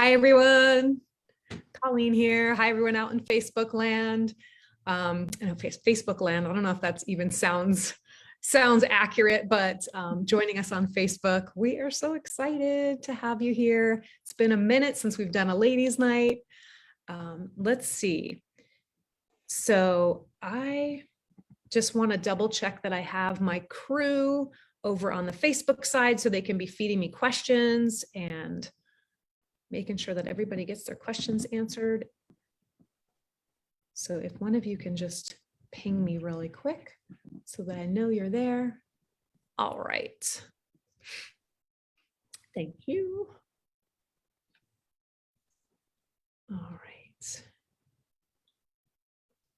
Hi, everyone. Colleen here. Hi, everyone out in Facebook land. I know Facebook land. I don't know if that's even sounds accurate, but joining us on Facebook. We are so excited to have you here. It's been a minute since we've done a ladies' night. Let's see. So I just want to double check that I have my crew over on the Facebook side so they can be feeding me questions and making sure that everybody gets their questions answered. So if one of you can just ping me really quick so that I know you're there. All right. Thank you. All right.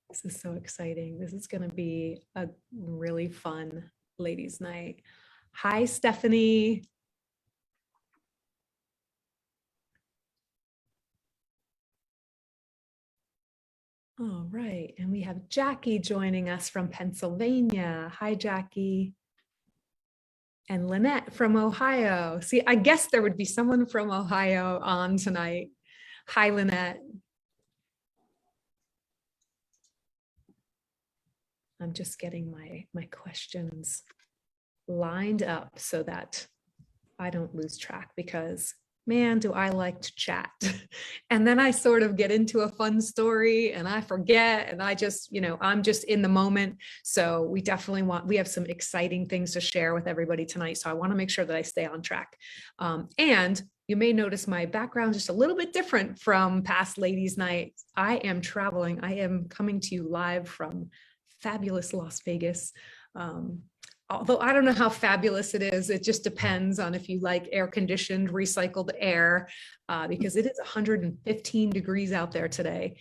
This is so exciting. This is going to be a really fun ladies' night. Hi, Stephanie. All right, and we have Jackie joining us from Pennsylvania. Hi, Jackie. And Lynette from Ohio. See, I guess there would be someone from Ohio on tonight. Hi, Lynette. I'm just getting my questions lined up so that I don't lose track, because man, do I like to chat. And then I sort of get into a fun story and I forget, and I just, I'm just in the moment. So we have some exciting things to share with everybody tonight. So I want to make sure that I stay on track. And you may notice my background just a little bit different from past ladies' nights. I am traveling. I am coming to you live from fabulous Las Vegas. Although I don't know how fabulous it is. It just depends on if you like air-conditioned, recycled air, because it is 115 degrees out there today.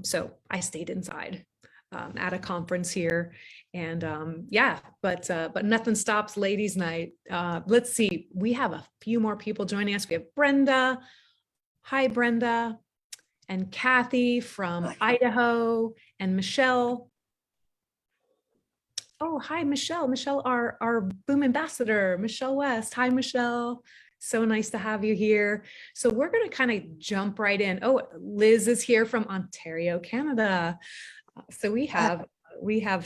So I stayed inside at a conference here. And yeah, but nothing stops ladies' night. Let's see, we have a few more people joining us. We have Brenda. Hi, Brenda. And Kathy from Idaho, and Michelle. Oh, hi, Michelle. Michelle, our Boom ambassador, Michelle West. Hi, Michelle. So nice to have you here. So we're going to kind of jump right in. Oh, Liz is here from Ontario, Canada. So we have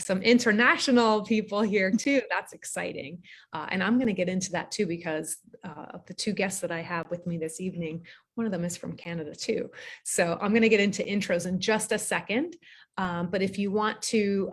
some international people here too. That's exciting. And I'm going to get into that too, because of the two guests that I have with me this evening, one of them is from Canada too. So I'm going to get into intros in just a second. But if you want to,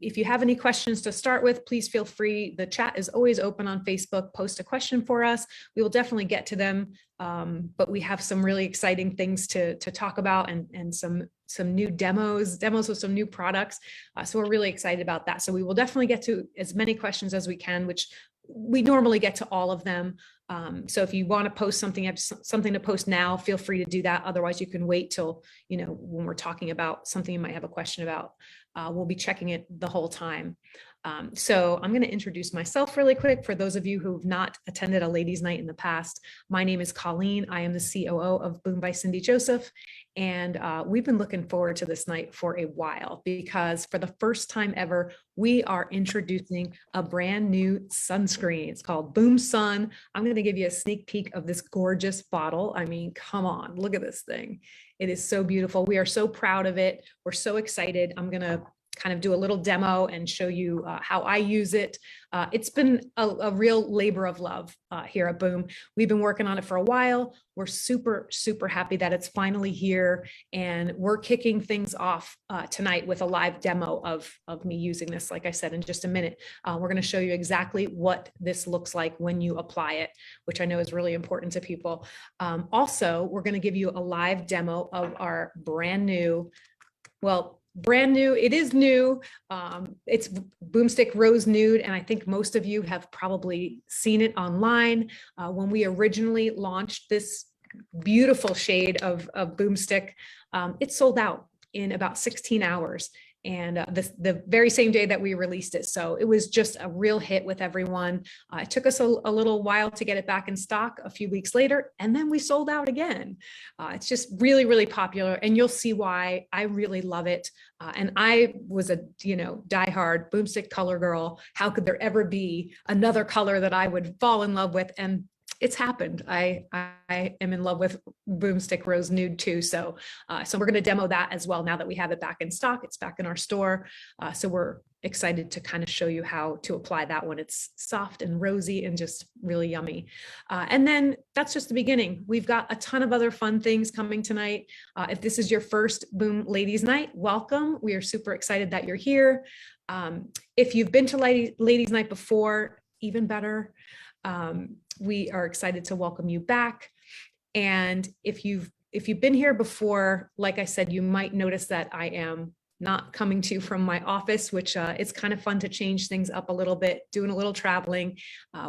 if you have any questions to start with, please feel free. The chat is always open on Facebook. Post a question for us. We will definitely get to them. But we have some really exciting things to talk about, and some new demos with some new products. So we're really excited about that. So we will definitely get to as many questions as we can, which we normally get to all of them. So if you want to post something, you have something to post now, feel free to do that. Otherwise, you can wait till, when we're talking about something you might have a question about. We'll be checking it the whole time. So I'm going to introduce myself really quick for those of you who've not attended a ladies' night in the past. My name is Colleen. I am the COO of Boom by Cindy Joseph. And we've been looking forward to this night for a while, because for the first time ever, we are introducing a brand new sunscreen. It's called Boom Sun. I'm going to give you a sneak peek of this gorgeous bottle. I mean, come on, look at this thing. It is so beautiful. We are so proud of it. We're so excited. I'm going to kind of do a little demo and show you how I use it. It's been a real labor of love here at Boom. We've been working on it for a while. We're super, super happy that it's finally here. And we're kicking things off tonight with a live demo of me using this. Like I said, in just a minute, we're going to show you exactly what this looks like when you apply it, which I know is really important to people. Also, we're going to give you a live demo of our brand new, it is new. It's Boomstick Rose Nude, and I think most of you have probably seen it online. When we originally launched this beautiful shade of Boomstick, it sold out in about 16 hours. And the very same day that we released it. So it was just a real hit with everyone. It took us a little while to get it back in stock a few weeks later, and then we sold out again. It's just really, really popular, and you'll see why. I really love it. And I was a, diehard Boomstick color girl. How could there ever be another color that I would fall in love with? And it's happened. I am in love with Boomstick Rose Nude too. So we're going to demo that as well now that we have it back in stock. It's back in our store. So we're excited to kind of show you how to apply that when it's soft and rosy and just really yummy. And then that's just the beginning. We've got a ton of other fun things coming tonight. If this is your first Boom Ladies Night, welcome. We are super excited that you're here. If you've been to Ladies Night before, even better. We are excited to welcome you back. And if you've been here before, like I said, you might notice that I am not coming to you from my office, which it's kind of fun to change things up a little bit, doing a little traveling.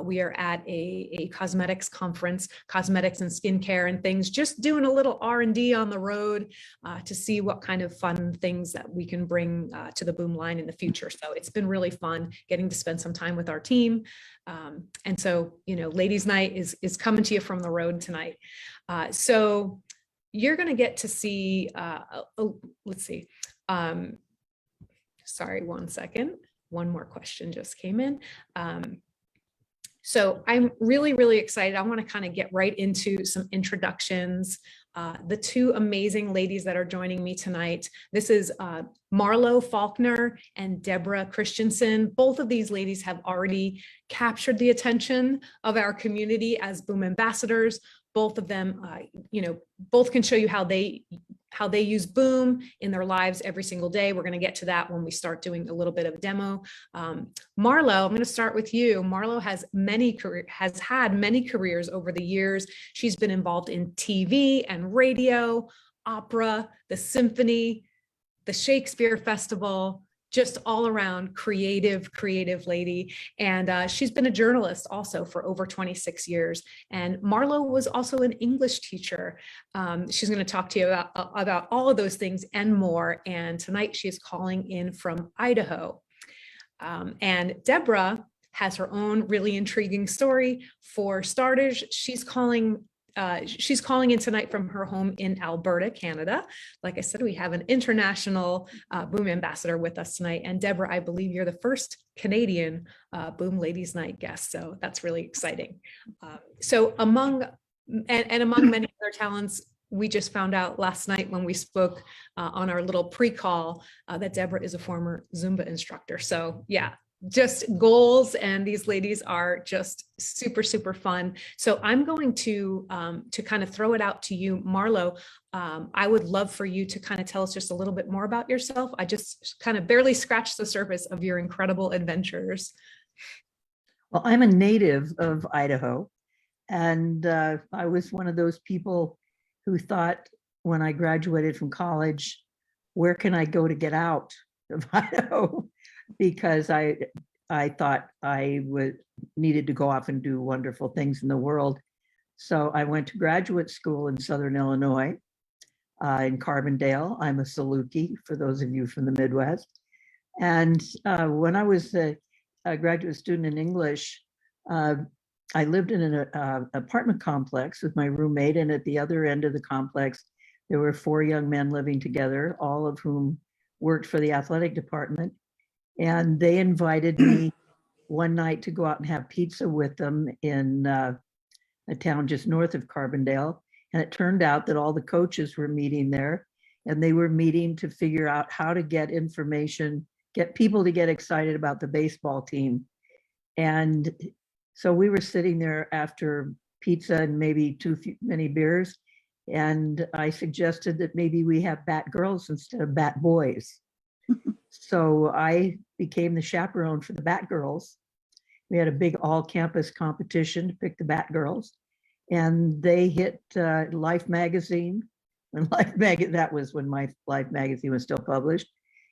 We are at a cosmetics conference, cosmetics and skincare and things, just doing a little R&D on the road to see what kind of fun things that we can bring to the Boom line in the future. So it's been really fun getting to spend some time with our team. And so, Ladies Night is coming to you from the road tonight. So you're going to get to see, let's see. Sorry, one second. One more question just came in. So I'm really, really excited. I want to kind of get right into some introductions. The two amazing ladies that are joining me tonight. This is Marlo Faulkner and Deborah Christensen. Both of these ladies have already captured the attention of our community as Boom ambassadors. Both of them, both can show you how they use Boom in their lives every single day. We're going to get to that when we start doing a little bit of a demo. Marlo, I'm going to start with you. Marlo has had many careers over the years. She's been involved in TV and radio, opera, the symphony, the Shakespeare Festival, just all around creative lady. And she's been a journalist also for over 26 years. And Marlo was also an English teacher. She's going to talk to you about all of those things and more. And tonight she is calling in from Idaho. And Deborah has her own really intriguing story. For starters, she's calling in tonight from her home in Alberta, Canada. Like I said, we have an international Boom ambassador with us tonight. And Deborah, I believe you're the first Canadian Boom Ladies Night guest. So that's really exciting. So among many other talents, we just found out last night when we spoke on our little pre-call that Deborah is a former Zumba instructor. So yeah, just goals, and these ladies are just super, super fun. So I'm going to kind of throw it out to you, Marlo. I would love for you to kind of tell us just a little bit more about yourself. I just kind of barely scratched the surface of your incredible adventures. Well, I'm a native of Idaho, and I was one of those people who thought when I graduated from college, where can I go to get out of Idaho? Because I thought I needed to go off and do wonderful things in the world. So I went to graduate school in Southern Illinois, in Carbondale. I'm a Saluki, for those of you from the Midwest. And when I was a graduate student in English, I lived in an apartment complex with my roommate, and at the other end of the complex, there were 4 young men living together, all of whom worked for the athletic department. And they invited me one night to go out and have pizza with them in a town just north of Carbondale. And it turned out that all the coaches were meeting there, and they were meeting to figure out how to get information, get people to get excited about the baseball team. And so we were sitting there after pizza and maybe too many beers. And I suggested that maybe we have bat girls instead of bat boys. So I became the chaperone for the Bat Girls. We had a big all-campus competition to pick the Bat Girls, and they hit Life magazine. That was when my Life magazine was still published,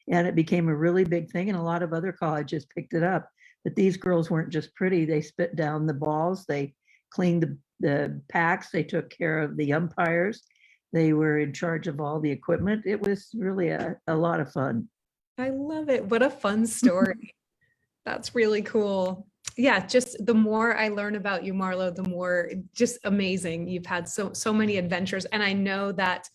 and it became a really big thing. And a lot of other colleges picked it up. But these girls weren't just pretty; they spit down the balls, they cleaned the packs, they took care of the umpires, they were in charge of all the equipment. It was really a lot of fun. I love it. What a fun story. That's really cool. Yeah, just the more I learn about you, Marlo, the more just amazing. You've had so many adventures. And I know that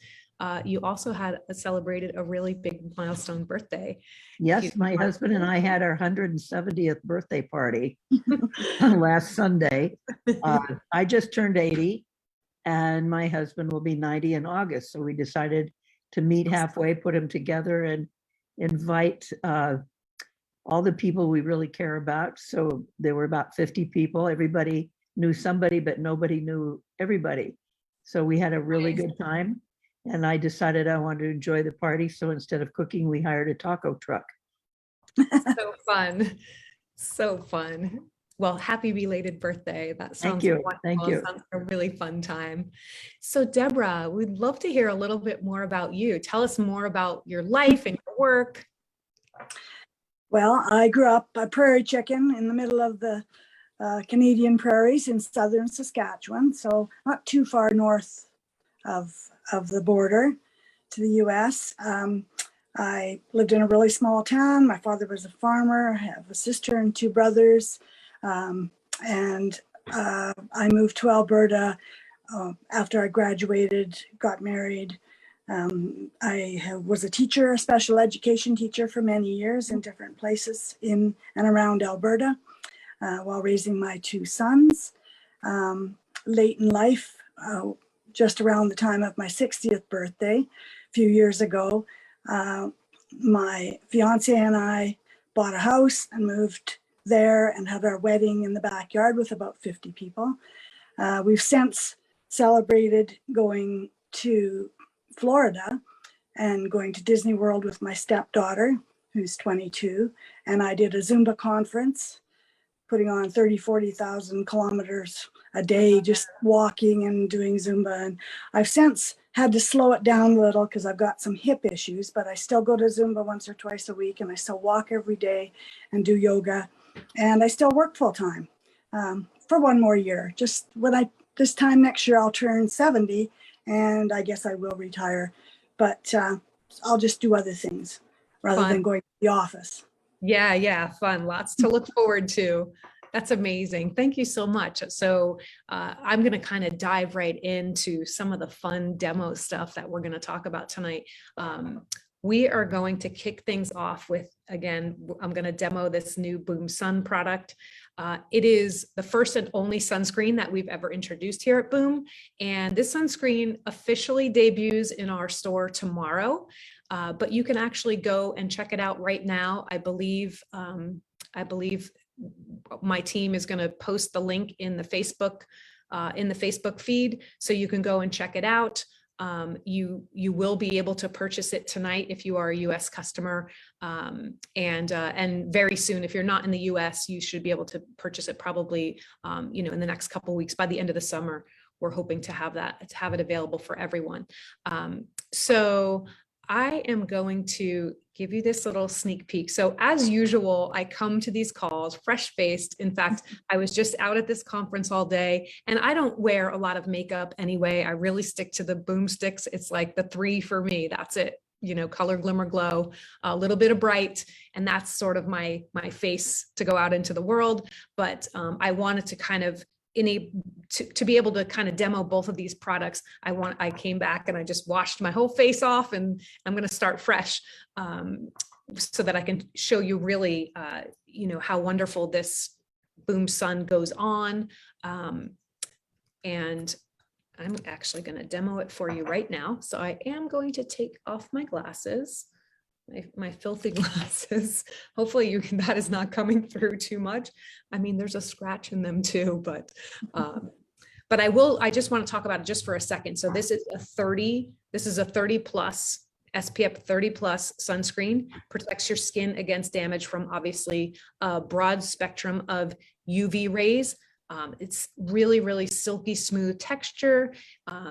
you also had celebrated a really big milestone birthday. Yes, my husband and I had our 170th birthday party last Sunday. I just turned 80 and my husband will be 90 in August. So we decided to meet halfway, put them together and invite all the people we really care about. So there were about 50 people. Everybody knew somebody, but nobody knew everybody. So we had a really good time. And I decided I wanted to enjoy the party. So instead of cooking, we hired a taco truck. So fun. So fun. Well, happy belated birthday. That sounds wonderful. Thank you. It sounds like a really fun time. So Deborah, we'd love to hear a little bit more about you. Tell us more about your life and your work. Well, I grew up a prairie chicken in the middle of the Canadian prairies in southern Saskatchewan, so not too far north of the border to the US. I lived in a really small town. My father was a farmer. I have a sister and two brothers. And I moved to Alberta after I graduated, got married. I was a teacher, a special education teacher for many years in different places in and around Alberta while raising my two sons. Late in life, just around the time of my 60th birthday, a few years ago, my fiance and I bought a house and moved there and had our wedding in the backyard with about 50 people. We've since celebrated going to Florida and going to Disney World with my stepdaughter, who's 22. And I did a Zumba conference, putting on 40,000 kilometers a day, just walking and doing Zumba. And I've since had to slow it down a little because I've got some hip issues, but I still go to Zumba once or twice a week, and I still walk every day and do yoga. And I still work full time for one more year. Just this time next year, I'll turn 70, and I guess I will retire. But I'll just do other things rather than going to the office. Yeah, fun. Lots to look forward to. That's amazing. Thank you so much. So I'm going to kind of dive right into some of the fun demo stuff that we're going to talk about tonight. We are going to kick things off with, again, I'm going to demo this new Boom Sun product. It is the first and only sunscreen that we've ever introduced here at Boom. And this sunscreen officially debuts in our store tomorrow, but you can actually go and check it out right now. I believe my team is going to post the link in the Facebook feed, so you can go and check it out. You will be able to purchase it tonight if you are a US customer, and very soon, if you're not in the US, you should be able to purchase it probably in the next couple of weeks. By the end of the summer, we're hoping to have it available for everyone. So I am going to give you this little sneak peek. So as usual, I come to these calls fresh-faced. In fact, I was just out at this conference all day, and I don't wear a lot of makeup anyway. I really stick to the Boomsticks. It's like the 3 for me. That's it. Color, glimmer, glow, a little bit of bright, and that's sort of my face to go out into the world. But I wanted to kind of to be able to kind of demo both of these products. I came back and I just washed my whole face off, and I'm going to start fresh so that I can show you really, how wonderful this Boom Sun goes on. And I'm actually going to demo it for you right now. So I am going to take off my glasses, my filthy glasses. Hopefully that is not coming through too much. I mean, there's a scratch in them too, but I just want to talk about it just for a second. So this is a 30 plus SPF 30 plus sunscreen, protects your skin against damage from obviously a broad spectrum of UV rays. It's really, really silky smooth texture.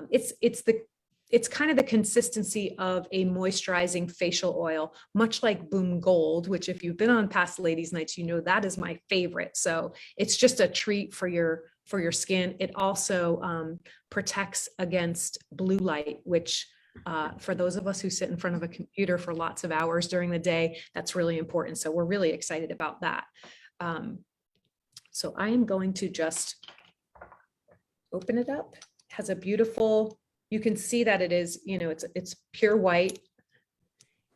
It's kind of the consistency of a moisturizing facial oil, much like Boom Gold, which if you've been on past ladies' nights, that is my favorite. So it's just a treat for your skin. It also protects against blue light, which for those of us who sit in front of a computer for lots of hours during the day, that's really important. So we're really excited about that. So I am going to just open it up. It has a beautiful you can see that it is, you know, it's pure white,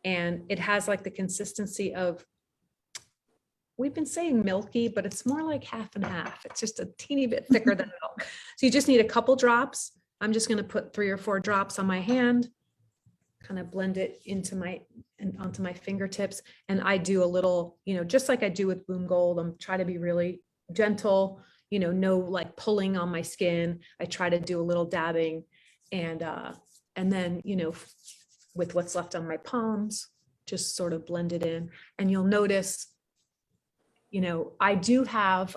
and it has like the consistency of, we've been saying milky, but it's more like half and half. It's just a teeny bit thicker than milk. So you just need a couple drops. I'm just going to put 3 or 4 drops on my hand, kind of blend it into and onto my fingertips. And I do a little, you know, just like I do with Boom Gold, I'm trying to be really gentle, you know, no like pulling on my skin. I try to do a little dabbing, and then, you know, with what's left on my palms, just sort of blend it in. And you'll notice, you know, I do have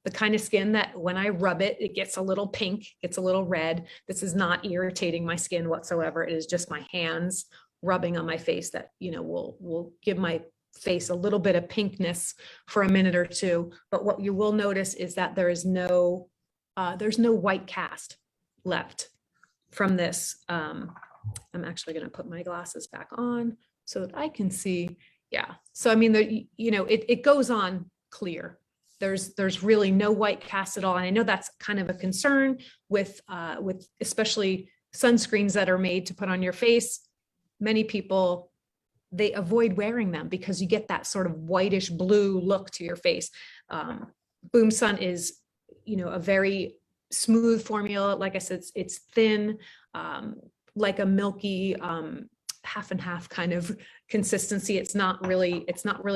the kind of skin that when I rub it, it gets a little pink, gets a little red. This is not irritating my skin whatsoever. It is just my hands rubbing on my face that, you know, will give my face a little bit of pinkness for a minute or two. But what you will notice is that there's no white cast left from this. I'm actually going to put my glasses back on so that I can see. Yeah. So, I mean, you know, it goes on clear. There's really no white cast at all. And I know that's kind of a concern with especially sunscreens that are made to put on your face. Many people, they avoid wearing them because you get that sort of whitish blue look to your face. Boom Sun is, you know, a very smooth formula. Like I said, it's thin, like a milky, half and half kind of consistency. It's not really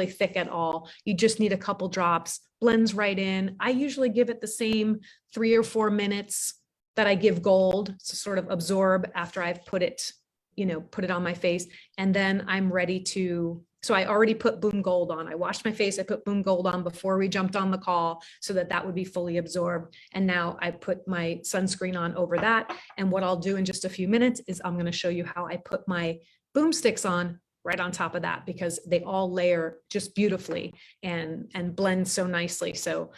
thick at all. You just need a couple drops, blends right in. I usually give it the same 3 or 4 minutes that I give gold to sort of absorb after I've put it on my face. And then I'm ready to, so I already put Boom Gold on. I washed my face. I put Boom Gold on before we jumped on the call so that would be fully absorbed. And now I put my sunscreen on over that. And what I'll do in just a few minutes is I'm going to show you how I put my Boomsticks on right on top of that, because they all layer just beautifully and blend so nicely. So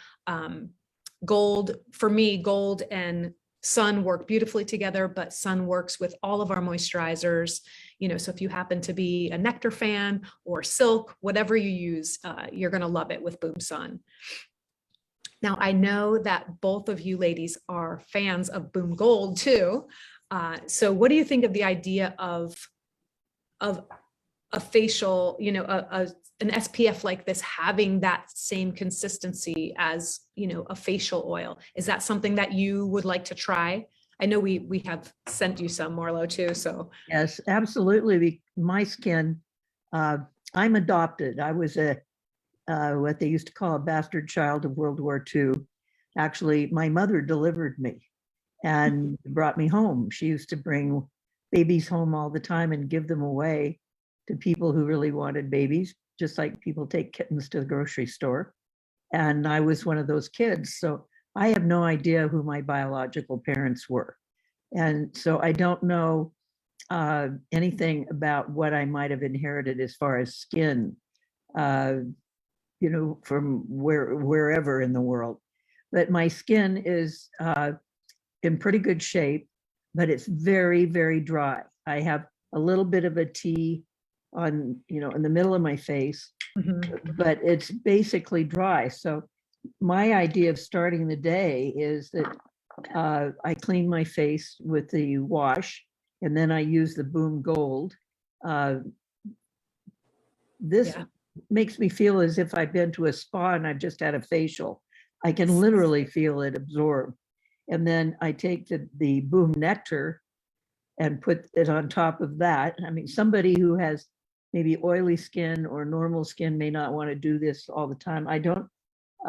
gold, for me, gold and sun work beautifully together, but sun works with all of our moisturizers. You know, so if you happen to be a nectar fan or silk, whatever you use, you're going to love it with Boom Sun. Now, I know that both of you ladies are fans of Boom Gold too. So what do you think of the idea of a facial, you know, an SPF like this having that same consistency as, you know, a facial oil? Is that something that you would like to try? I know we have sent you some, Marlo, too. So Yes, absolutely. My skin, I'm adopted. I was what they used to call a bastard child of World War II. Actually, my mother delivered me and brought me home. She used to bring babies home all the time and give them away to people who really wanted babies, just like people take kittens to the grocery store. And I was one of those kids. So I have no idea who my biological parents were. And so I don't know anything about what I might have inherited as far as skin, you know, from wherever in the world. But my skin is in pretty good shape, but it's very, very dry. I have a little bit of a T on, you know, in the middle of my face, but it's basically dry. So my idea of starting the day is that I clean my face with the wash, and then I use the Boom Gold. This makes me feel as if I've been to a spa and I've just had a facial. I can literally feel it absorb. And then I take the Boom Nectar and put it on top of that. I mean, somebody who has maybe oily skin or normal skin may not want to do this all the time. I don't,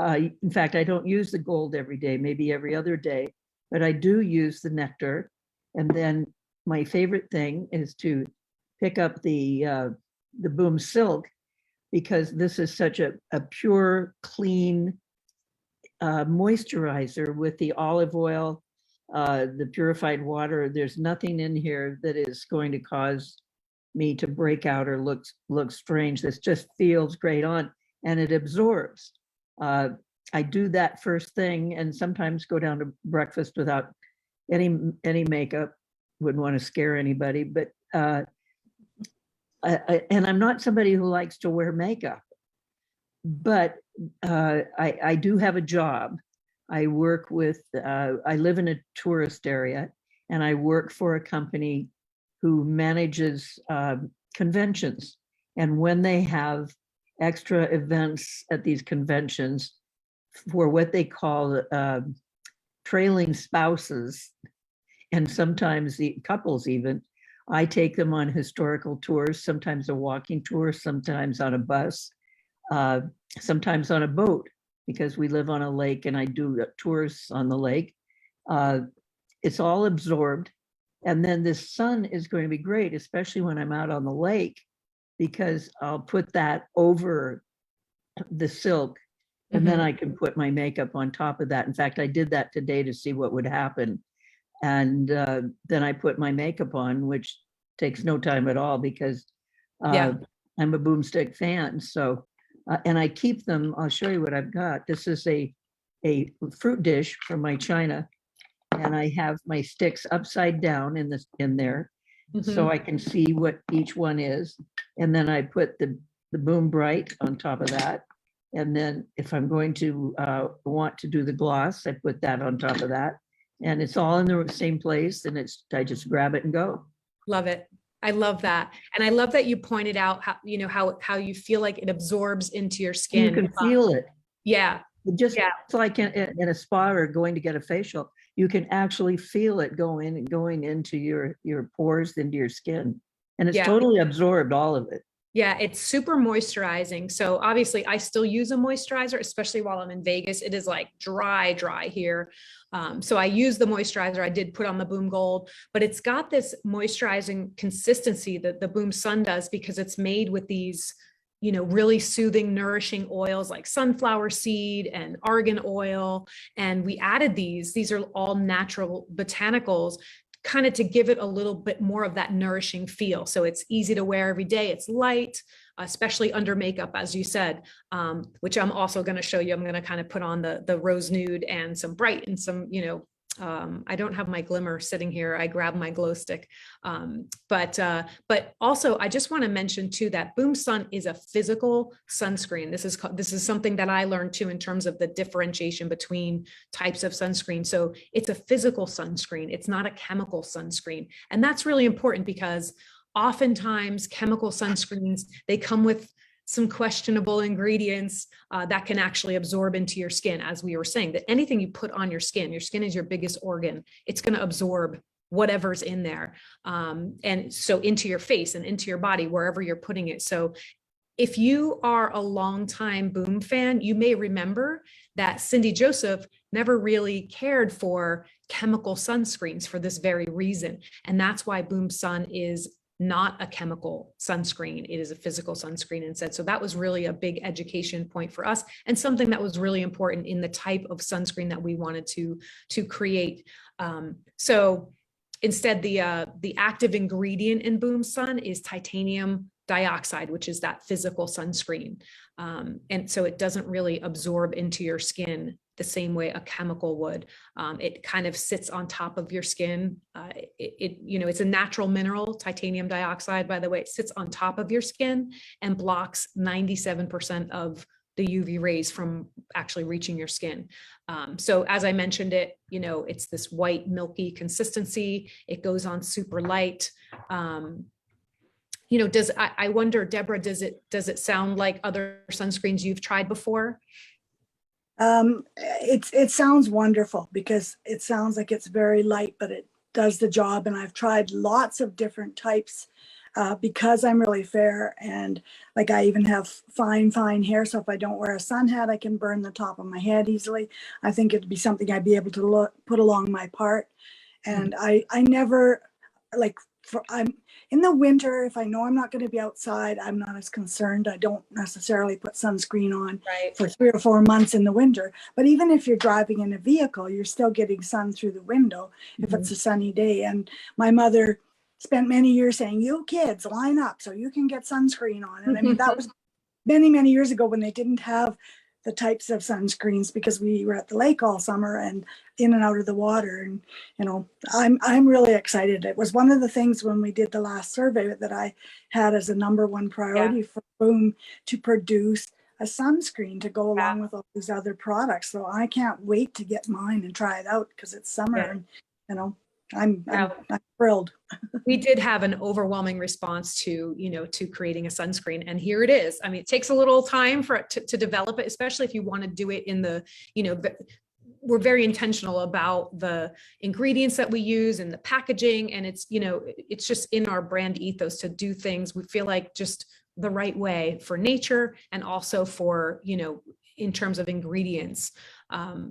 in fact, I don't use the gold every day, maybe every other day, but I do use the nectar. And then my favorite thing is to pick up the Boom Silk, because this is such a pure, clean moisturizer with the olive oil, the purified water. There's nothing in here that is going to cause me to break out or look strange. This just feels great on, and it absorbs. I do that first thing, and sometimes go down to breakfast without any makeup. Wouldn't want to scare anybody, but and I'm not somebody who likes to wear makeup, but I do have a job. I work with, I live in a tourist area, and I work for a company who manages conventions. And when they have extra events at these conventions for what they call trailing spouses, and sometimes the couples even, I take them on historical tours, sometimes a walking tour, sometimes on a bus, sometimes on a boat, because we live on a lake and I do tours on the lake. It's all absorbed. And then this sun is going to be great, especially when I'm out on the lake, because I'll put that over the silk and then I can put my makeup on top of that. In fact, I did that today to see what would happen. And then I put my makeup on, which takes no time at all because I'm a Boomstick fan. So, and I keep them, I'll show you what I've got. This is a fruit dish from my china. And I have my sticks upside down in there so I can see what each one is. And then I put the Boom Bright on top of that. And then if I'm going to want to do the gloss, I put that on top of that. And it's all in the same place. And I just grab it and go. Love it. I love that. And I love that you pointed out how, how you feel like it absorbs into your skin. You can feel it. Yeah. Just like in a spa or going to get a facial, you can actually feel it going into your pores, into your skin. And it's totally absorbed, all of it. Yeah, it's super moisturizing. So obviously I still use a moisturizer, especially while I'm in Vegas. It is like dry here. So I use the moisturizer. I did put on the Boom Gold, but it's got this moisturizing consistency that the Boom Sun does because it's made with these, really soothing, nourishing oils like sunflower seed and argan oil. And we added these are all natural botanicals, kind of to give it a little bit more of that nourishing feel. So it's easy to wear every day. It's light, especially under makeup, as you said, which I'm also going to show you. I'm going to kind of put on the rose nude and some bright and some, I don't have my glimmer sitting here. I grabbed my glow stick. But also I just want to mention too, that Boom Sun is a physical sunscreen. This is something that I learned too, in terms of the differentiation between types of sunscreen. So it's a physical sunscreen. It's not a chemical sunscreen. And that's really important because oftentimes chemical sunscreens, they come with some questionable ingredients that can actually absorb into your skin. As we were saying, that anything you put on your skin is your biggest organ. It's going to absorb whatever's in there. And so into your face and into your body, wherever you're putting it. So if you are a longtime Boom fan, you may remember that Cindy Joseph never really cared for chemical sunscreens for this very reason. And that's why Boom Sun is not a chemical sunscreen. It is a physical sunscreen instead. So that was really a big education point for us and something that was really important in the type of sunscreen that we wanted to create. So instead, the active ingredient in Boom Sun is titanium dioxide, which is that physical sunscreen. And so it doesn't really absorb into your skin the same way a chemical would. It kind of sits on top of your skin. It's a natural mineral, titanium dioxide, by the way. It sits on top of your skin and blocks 97% of the UV rays from actually reaching your skin. So as I mentioned it's this white milky consistency. It goes on super light. I wonder, Deborah, does it sound like other sunscreens you've tried before? It sounds wonderful because it sounds like it's very light, but it does the job. And I've tried lots of different types because I'm really fair, and like I even have fine hair. So if I don't wear a sun hat, I can burn the top of my head easily. I think it'd be something I'd be able to put along my part. And I never I'm in the winter, if I know I'm not going to be outside, I'm not as concerned. I don't necessarily put sunscreen on for 3 or 4 months in the winter. But even if you're driving in a vehicle, you're still getting sun through the window if it's a sunny day. And my mother spent many years saying, you kids line up so you can get sunscreen on. And I mean, that was many years ago when they didn't have the types of sunscreens, because we were at the lake all summer and in and out of the water. And, I'm really excited. It was one of the things when we did the last survey that I had as a #1 priority for Boom to produce a sunscreen to go along with all these other products. So I can't wait to get mine and try it out because it's summer and, I'm Yeah. I'm thrilled. We did have an overwhelming response to, to creating a sunscreen. And here it is. I mean, it takes a little time for it to develop it, especially if you want to do it in the, we're very intentional about the ingredients that we use and the packaging. And it's, it's just in our brand ethos to do things we feel like just the right way for nature and also for, in terms of ingredients.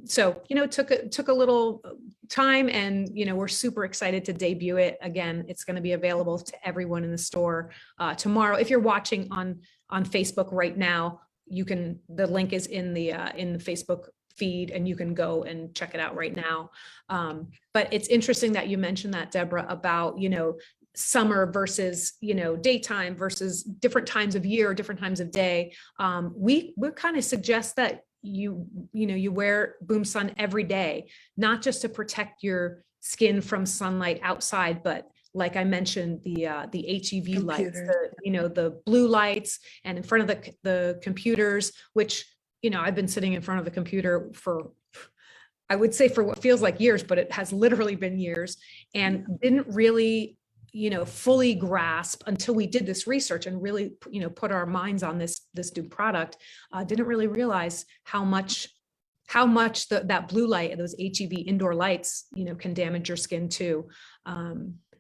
So, it took a little time, and, we're super excited to debut it. Again, it's going to be available to everyone in the store tomorrow. If you're watching on Facebook right now, the link is in the Facebook feed, and you can go and check it out right now. But it's interesting that you mentioned that, Deborah, about, summer versus, daytime versus different times of year, different times of day. We kind of suggest that you wear Boom Sun every day, not just to protect your skin from sunlight outside, but like I mentioned, the HEV lights, the blue lights, and in front of the computers, which, I've been sitting in front of the computer for, I would say, for what feels like years, but it has literally been years, and didn't really, fully grasp until we did this research and really, put our minds on this new product. Didn't really realize how much that blue light and those HEV indoor lights, can damage your skin too.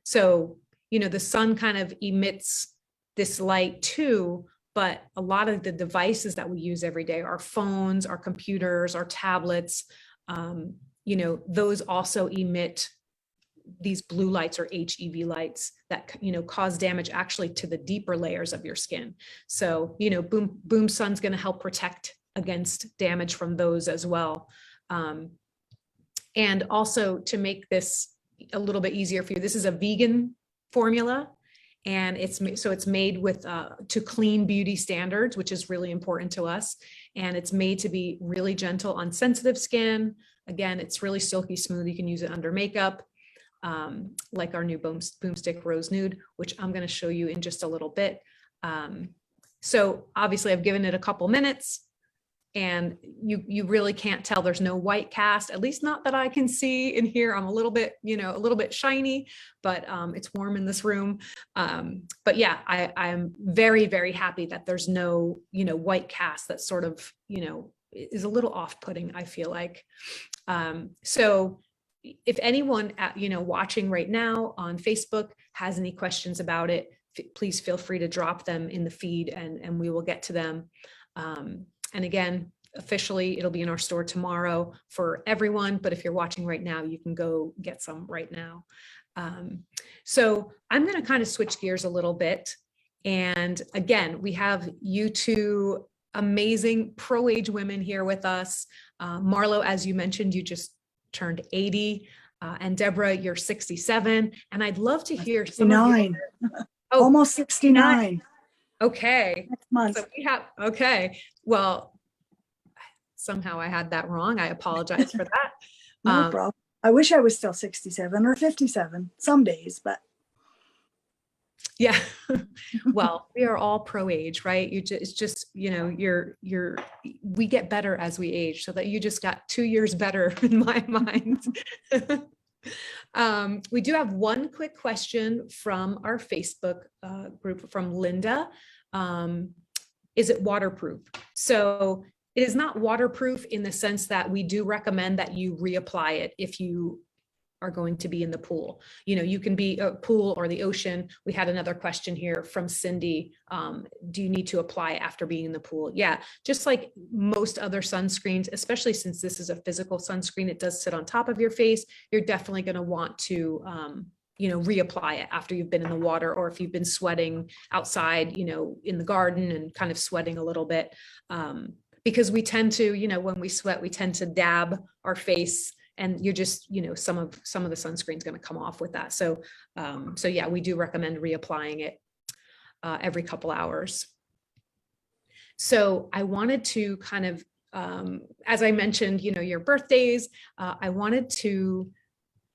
So, the sun kind of emits this light too, but a lot of the devices that we use every day, our phones, our computers, our tablets, those also emit these blue lights or HEV lights that, cause damage actually to the deeper layers of your skin. So, Boom Sun's going to help protect against damage from those as well. And also, to make this a little bit easier for you, this is a vegan formula, and it's made with to clean beauty standards, which is really important to us. And it's made to be really gentle on sensitive skin. Again, it's really silky smooth. You can use it under makeup, like our new Boomstick Rose Nude, which I'm going to show you in just a little bit. So obviously I've given it a couple minutes, and you really can't tell. There's no white cast, at least not that I can see in here. I'm a little bit shiny, but it's warm in this room. But yeah, I'm very, very happy that there's no, white cast that sort of, is a little off-putting, I feel like. So if anyone watching right now on Facebook has any questions about it, please feel free to drop them in the feed, and we will get to them. And again, officially, it'll be in our store tomorrow for everyone. But if you're watching right now, you can go get some right now. So I'm going to kind of switch gears a little bit. And again, we have you two amazing pro-age women here with us. Marlo, as you mentioned, you just turned 80. And Deborah, you're 67. And I'd love to hear some of your, almost 69. Okay. Next month. So we have, okay. Well, somehow I had that wrong. I apologize for that. No problem. I wish I was still 67 or 57 some days, but. Yeah. Well, we are all pro-age, right? It's just, we get better as we age, so that you just got 2 years better in my mind. We do have one quick question from our Facebook group from Linda. Is it waterproof? So it is not waterproof in the sense that we do recommend that you reapply it if you are going to be in the pool. You can be a pool or the ocean. We had another question here from Cindy. Do you need to apply after being in the pool? Yeah, just like most other sunscreens, especially since this is a physical sunscreen, it does sit on top of your face. You're definitely going to want to, reapply it after you've been in the water, or if you've been sweating outside, in the garden and kind of sweating a little bit. Because we tend to, when we sweat, we tend to dab our face, and you're just, some of the sunscreen is going to come off with that. So, yeah, we do recommend reapplying it every couple hours. So I wanted to kind of, as I mentioned, your birthdays, I wanted to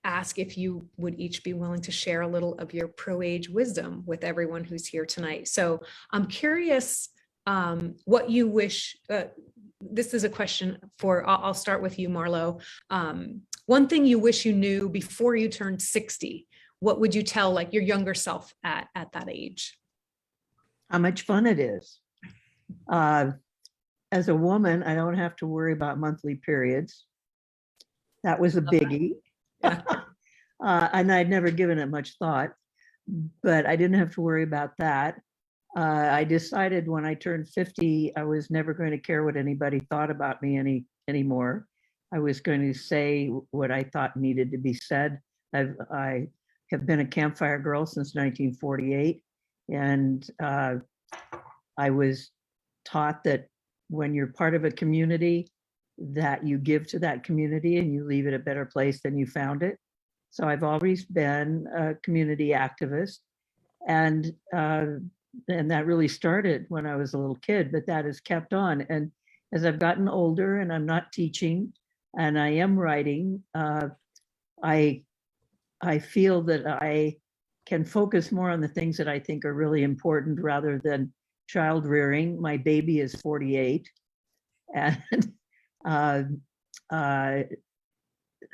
ask if you would each be willing to share a little of your pro-age wisdom with everyone who's here tonight. So I'm curious what you wish, this is a question for, I'll start with you, Marlo. one thing you wish you knew before you turned 60, what would you tell like your younger self at that age? How much fun it is. As a woman, I don't have to worry about monthly periods. That was a biggie. Yeah. And I'd never given it much thought, but I didn't have to worry about that. I decided when I turned 50, I was never going to care what anybody thought about me anymore. I was going to say what I thought needed to be said. I have been a campfire girl since 1948. And I was taught that when you're part of a community, that you give to that community and you leave it a better place than you found it. So I've always been a community activist. And that really started when I was a little kid, but that has kept on. And as I've gotten older and I'm not teaching and I am writing, I feel that I can focus more on the things that I think are really important rather than child rearing. My baby is 48 and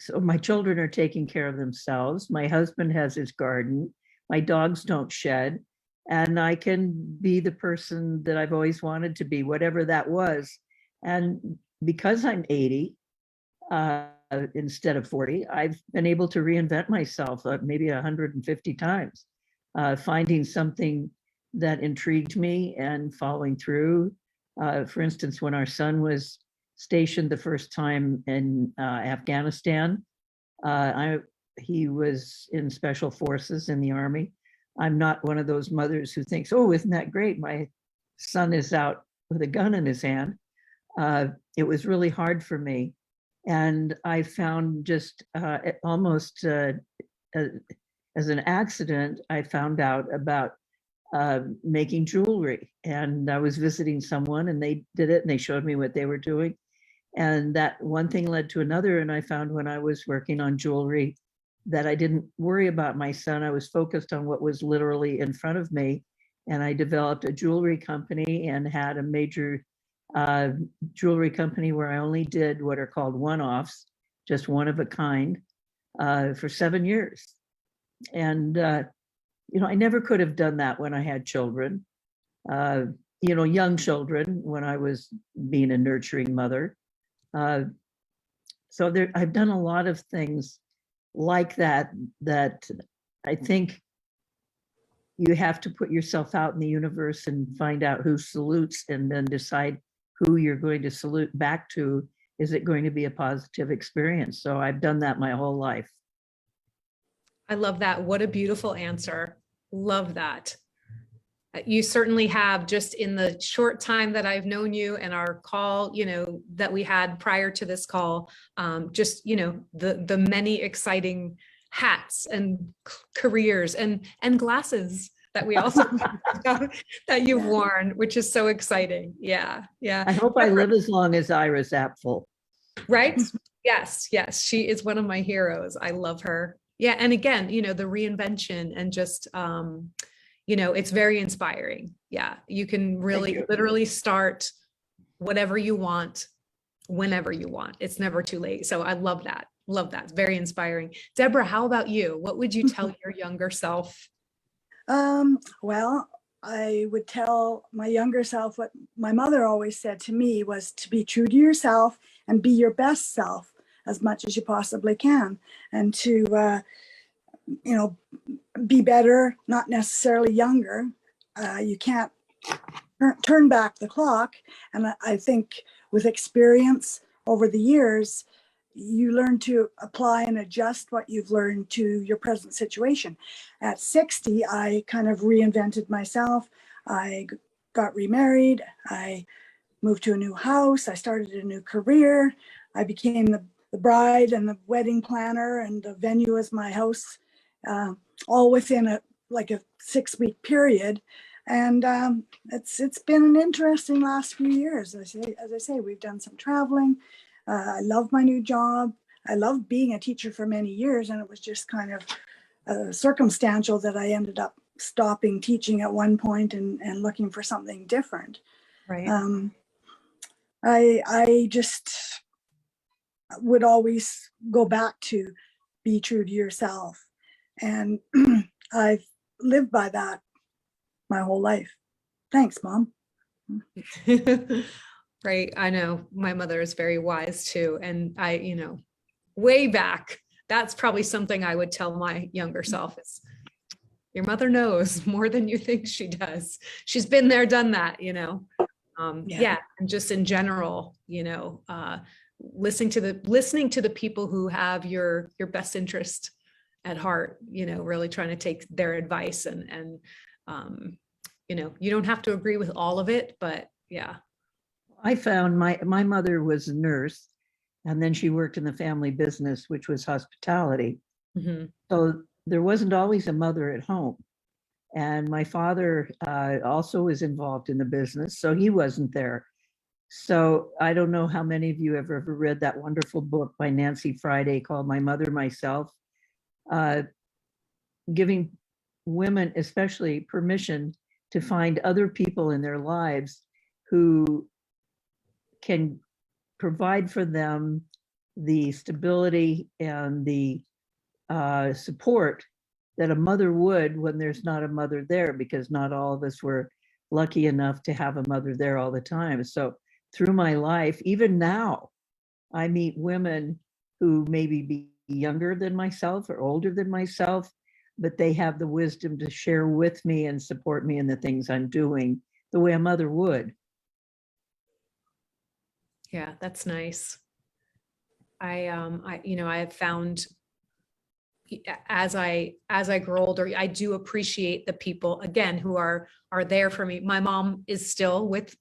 so my children are taking care of themselves. My husband has his garden. My dogs don't shed. And I can be the person that I've always wanted to be, whatever that was. And because I'm 80, instead of 40, I've been able to reinvent myself maybe 150 times, finding something that intrigued me and following through. For instance, when our son was stationed the first time in Afghanistan, he was in special forces in the Army. I'm not one of those mothers who thinks, oh, isn't that great? My son is out with a gun in his hand. It was really hard for me. And I found just almost as an accident, I found out about making jewelry. And I was visiting someone and they did it and they showed me what they were doing. And that one thing led to another. And I found when I was working on jewelry that I didn't worry about my son. I was focused on what was literally in front of me. And I developed a jewelry company and had a major jewelry company where I only did what are called one-offs, just one of a kind, for 7 years. And, I never could have done that when I had children, young children, when I was being a nurturing mother. So I've done a lot of things like that I think you have to put yourself out in the universe and find out who salutes and then decide who you're going to salute back to. Is it going to be a positive experience? So I've done that my whole life. I love that. What a beautiful answer. Love that. You certainly have, just in the short time that I've known you and our call, that we had prior to this call, the many exciting hats and careers and glasses that we also that you've worn, which is so exciting. Yeah. I hope I live as long as Iris Apfel. Right? Yes. She is one of my heroes. I love her. Yeah. And again, the reinvention and just, it's very inspiring. Yeah. You can really literally start whatever you want, whenever you want. It's never too late. So I love that. Love that. It's very inspiring. Deborah, how about you? What would you tell your younger self? Well, I would tell my younger self what my mother always said to me was to be true to yourself and be your best self as much as you possibly can, and to, be better, not necessarily younger. You can't turn back the clock. And I think with experience over the years, you learn to apply and adjust what you've learned to your present situation. At 60, I kind of reinvented myself. I got remarried. I moved to a new house. I started a new career. I became the bride and the wedding planner, and the venue as my house, all within a 6-week period. And it's been an interesting last few years. As I say, we've done some traveling. I love my new job. I loved being a teacher for many years, and it was just kind of circumstantial that I ended up stopping teaching at one point and looking for something different. Right. I just would always go back to be true to yourself. And I've lived by that my whole life. Thanks, Mom. Right. I know my mother is very wise too. And way back, that's probably something I would tell my younger self is your mother knows more than you think she does. She's been there, done that, yeah. And just in general, listening to the people who have your best interest at heart, really trying to take their advice and you don't have to agree with all of it, but yeah. I found my mother was a nurse, and then she worked in the family business, which was hospitality. Mm-hmm. So there wasn't always a mother at home. And my father also was involved in the business, so he wasn't there. So I don't know how many of you have ever read that wonderful book by Nancy Friday called My Mother, Myself, giving women especially permission to find other people in their lives who can provide for them the stability and the support that a mother would when there's not a mother there, because not all of us were lucky enough to have a mother there all the time. So through my life, even now, I meet women who maybe be younger than myself or older than myself, but they have the wisdom to share with me and support me in the things I'm doing the way a mother would. Yeah, that's nice. I have found as I grow older, I do appreciate the people again who are there for me. My mom is still with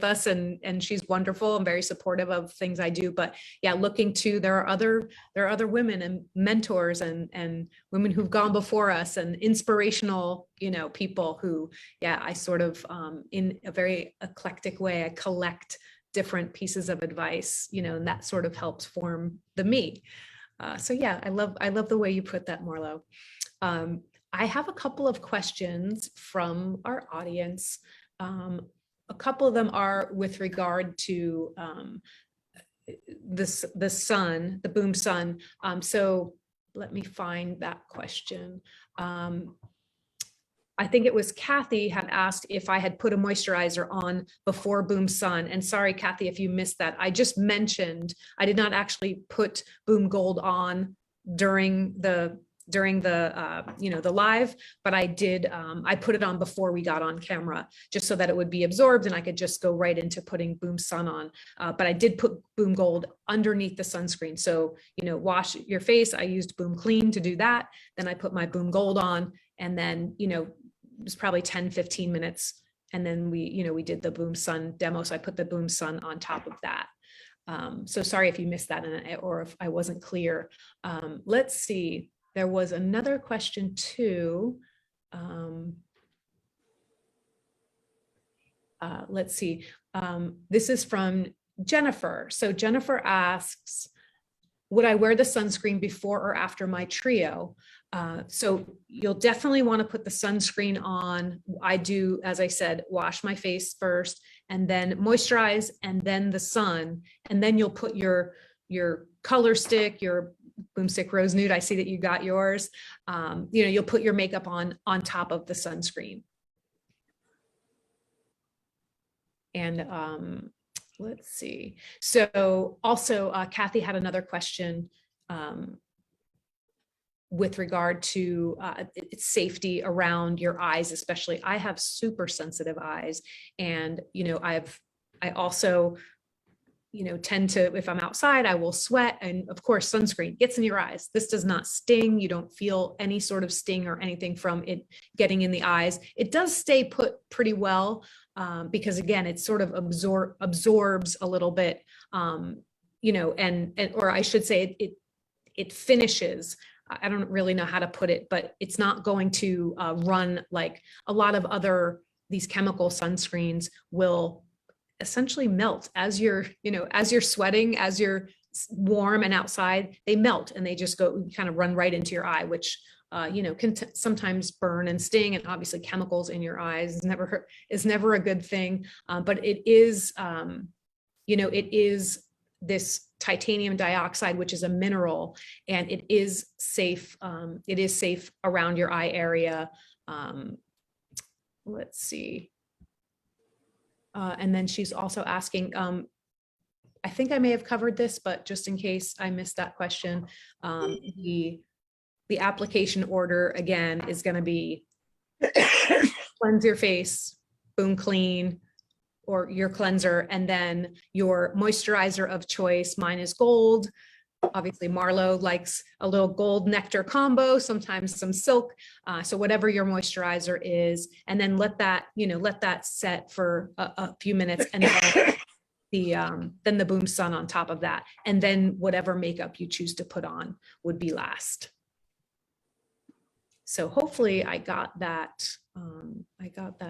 us, and she's wonderful and very supportive of things I do. But yeah, there are other women and mentors and women who've gone before us and inspirational, people who, yeah, I sort of in a very eclectic way, I collect different pieces of advice, and that sort of helps form the me. So yeah, I love the way you put that, Marlo. I have a couple of questions from our audience. A couple of them are with regard to the sun, the boom sun. So let me find that question. I think it was Kathy had asked if I had put a moisturizer on before Boom Sun. And sorry, Kathy, if you missed that. I just mentioned I did not actually put Boom Gold on during the the live, but I did. I put it on before we got on camera, just so that it would be absorbed and I could just go right into putting Boom Sun on. But I did put Boom Gold underneath the sunscreen. So wash your face. I used Boom Clean to do that. Then I put my Boom Gold on, and then it was probably 10-15 minutes, and then we did the Boom Sun demo. So I put the Boom Sun on top of that. So sorry if you missed that or if I wasn't clear. Let's see. There was another question too. Let's see. This is from Jennifer. So Jennifer asks, would I wear the sunscreen before or after my trio? So you'll definitely want to put the sunscreen on. I do, as I said, wash my face first and then moisturize and then the sun. And then you'll put your color stick, your Boomstick Rose Nude. I see that you got yours. You'll put your makeup on top of the sunscreen. And let's see. So also Kathy had another question with regard to safety around your eyes, especially. I have super sensitive eyes, and I also tend to, if I'm outside, I will sweat, and of course sunscreen gets in your eyes. This does not sting. You don't feel any sort of sting or anything from it getting in the eyes. It does stay put pretty well because again, it sort of absorbs a little bit, or I should say it finishes. I don't really know how to put it, but it's not going to run like a lot of these chemical sunscreens will essentially melt as you're sweating, as you're warm and outside, they melt and they just go kind of run right into your eye, which can sometimes burn and sting. And obviously chemicals in your eyes is never a good thing. But it is, it is this titanium dioxide, which is a mineral, and it is safe. It is safe around your eye area. Let's see. And then she's also asking, I think I may have covered this, but just in case I missed that question, the application order again is going to be cleanse your face, Boom Clean, or your cleanser, and then your moisturizer of choice. Mine is gold. Obviously, Marlo likes a little gold nectar combo, sometimes some silk. So whatever your moisturizer is, and then let that, let that set for a few minutes, and then the Boom Sun on top of that, and then whatever makeup you choose to put on would be last. So hopefully I got that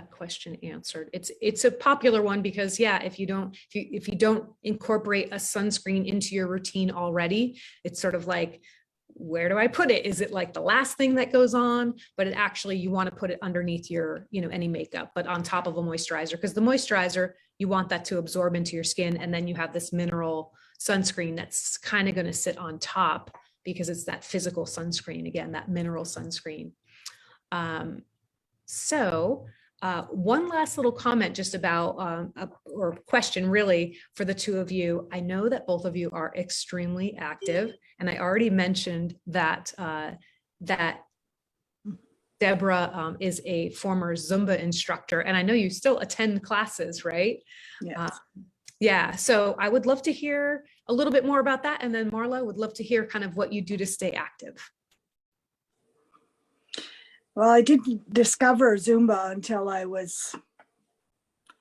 question answered. It's a popular one because if you don't incorporate a sunscreen into your routine already, it's sort of like, where do I put it? Is it like the last thing that goes on? But it actually, you want to put it underneath your, any makeup, but on top of a moisturizer, because the moisturizer, you want that to absorb into your skin. And then you have this mineral sunscreen that's kind of going to sit on top, because it's that physical sunscreen, again, that mineral sunscreen. So one last little comment just about, or question really for the two of you. I know that both of you are extremely active, and I already mentioned that, that Deborah is a former Zumba instructor, and I know you still attend classes, right? Yes. Yeah, so I would love to hear a little bit more about that. And then Marla, would love to hear kind of what you do to stay active. Well, I didn't discover Zumba until I was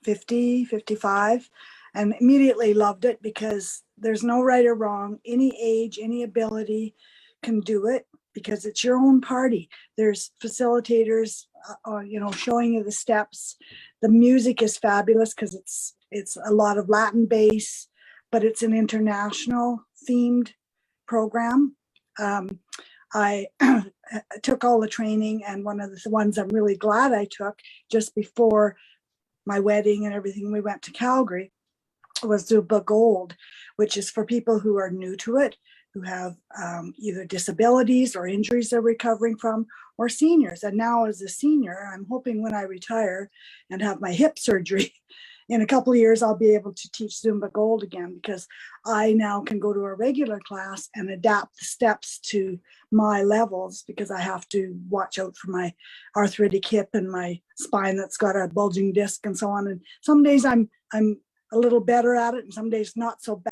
50, 55, and immediately loved it because there's no right or wrong. Any age, any ability can do it because it's your own party. There's facilitators, showing you the steps. The music is fabulous because it's a lot of Latin bass, but it's an international themed program. I took all the training, and one of the ones I'm really glad I took just before my wedding and everything, we went to Calgary, was Zumba Gold, which is for people who are new to it, who have either disabilities or injuries they're recovering from, or seniors. And now as a senior, I'm hoping when I retire and have my hip surgery, in a couple of years, I'll be able to teach Zumba Gold again, because I now can go to a regular class and adapt the steps to my levels, because I have to watch out for my arthritic hip and my spine that's got a bulging disc and so on. And some days I'm a little better at it, and some days not so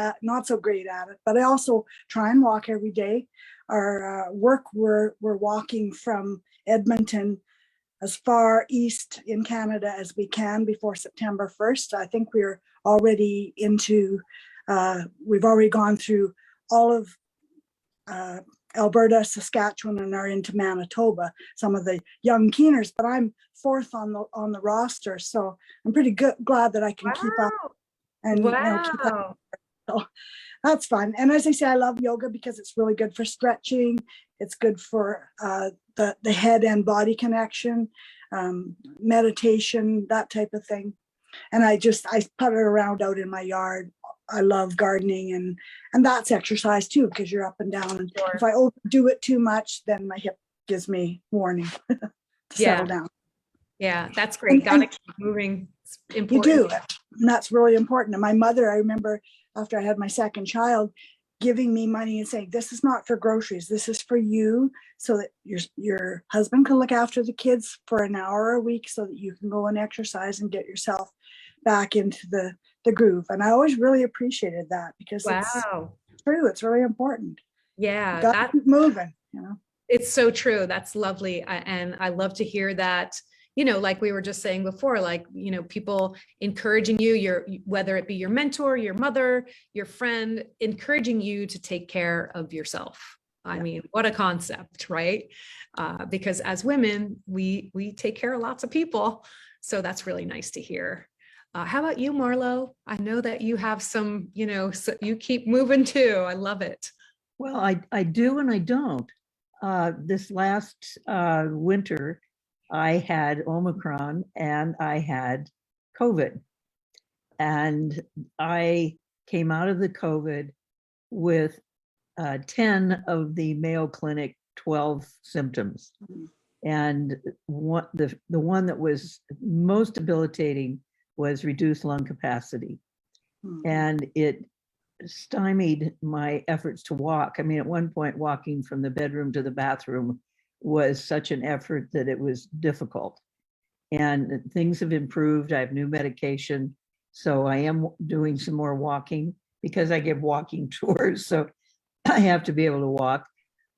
great at it. But I also try and walk every day. Our work, we're walking from Edmonton as far east in Canada as we can before September 1st. I think we're already we've already gone through all of Alberta, Saskatchewan, and are into Manitoba, some of the young keeners, but I'm fourth on the roster. So I'm pretty glad that I can keep up and keep up. So that's fun. And as I say, I love yoga because it's really good for stretching. It's good for the head and body connection, meditation, that type of thing. And I putter around out in my yard. I love gardening, and that's exercise too, because you're up and down. And Sure. If I overdo it too much, then my hip gives me warning to settle down. Yeah, that's great. Gotta keep moving. It's important. You do. And that's really important. And my mother, I remember after I had my second child, giving me money and saying, this is not for groceries. This is for you, so that your husband can look after the kids for an hour a week, so that you can go and exercise and get yourself back into the groove. And I always really appreciated that, because it's true. It's really important. Yeah. Gotta keep moving, It's so true. That's lovely. And I love to hear that, like we were just saying before, like, people encouraging you, whether it be your mentor, your mother, your friend, encouraging you to take care of yourself. I mean, what a concept, right? Because as women, we take care of lots of people. So that's really nice to hear. How about you, Marlo? I know that you have some, so you keep moving too. I love it. Well, I do and I don't. This last winter, I had Omicron and I had COVID. And I came out of the COVID with 10 of the Mayo Clinic 12 symptoms. And the one that was most debilitating was reduced lung capacity. And it stymied my efforts to walk. I mean, at one point, walking from the bedroom to the bathroom was such an effort that it was difficult. And things have improved. I have new medication. So I am doing some more walking because I give walking tours. So I have to be able to walk.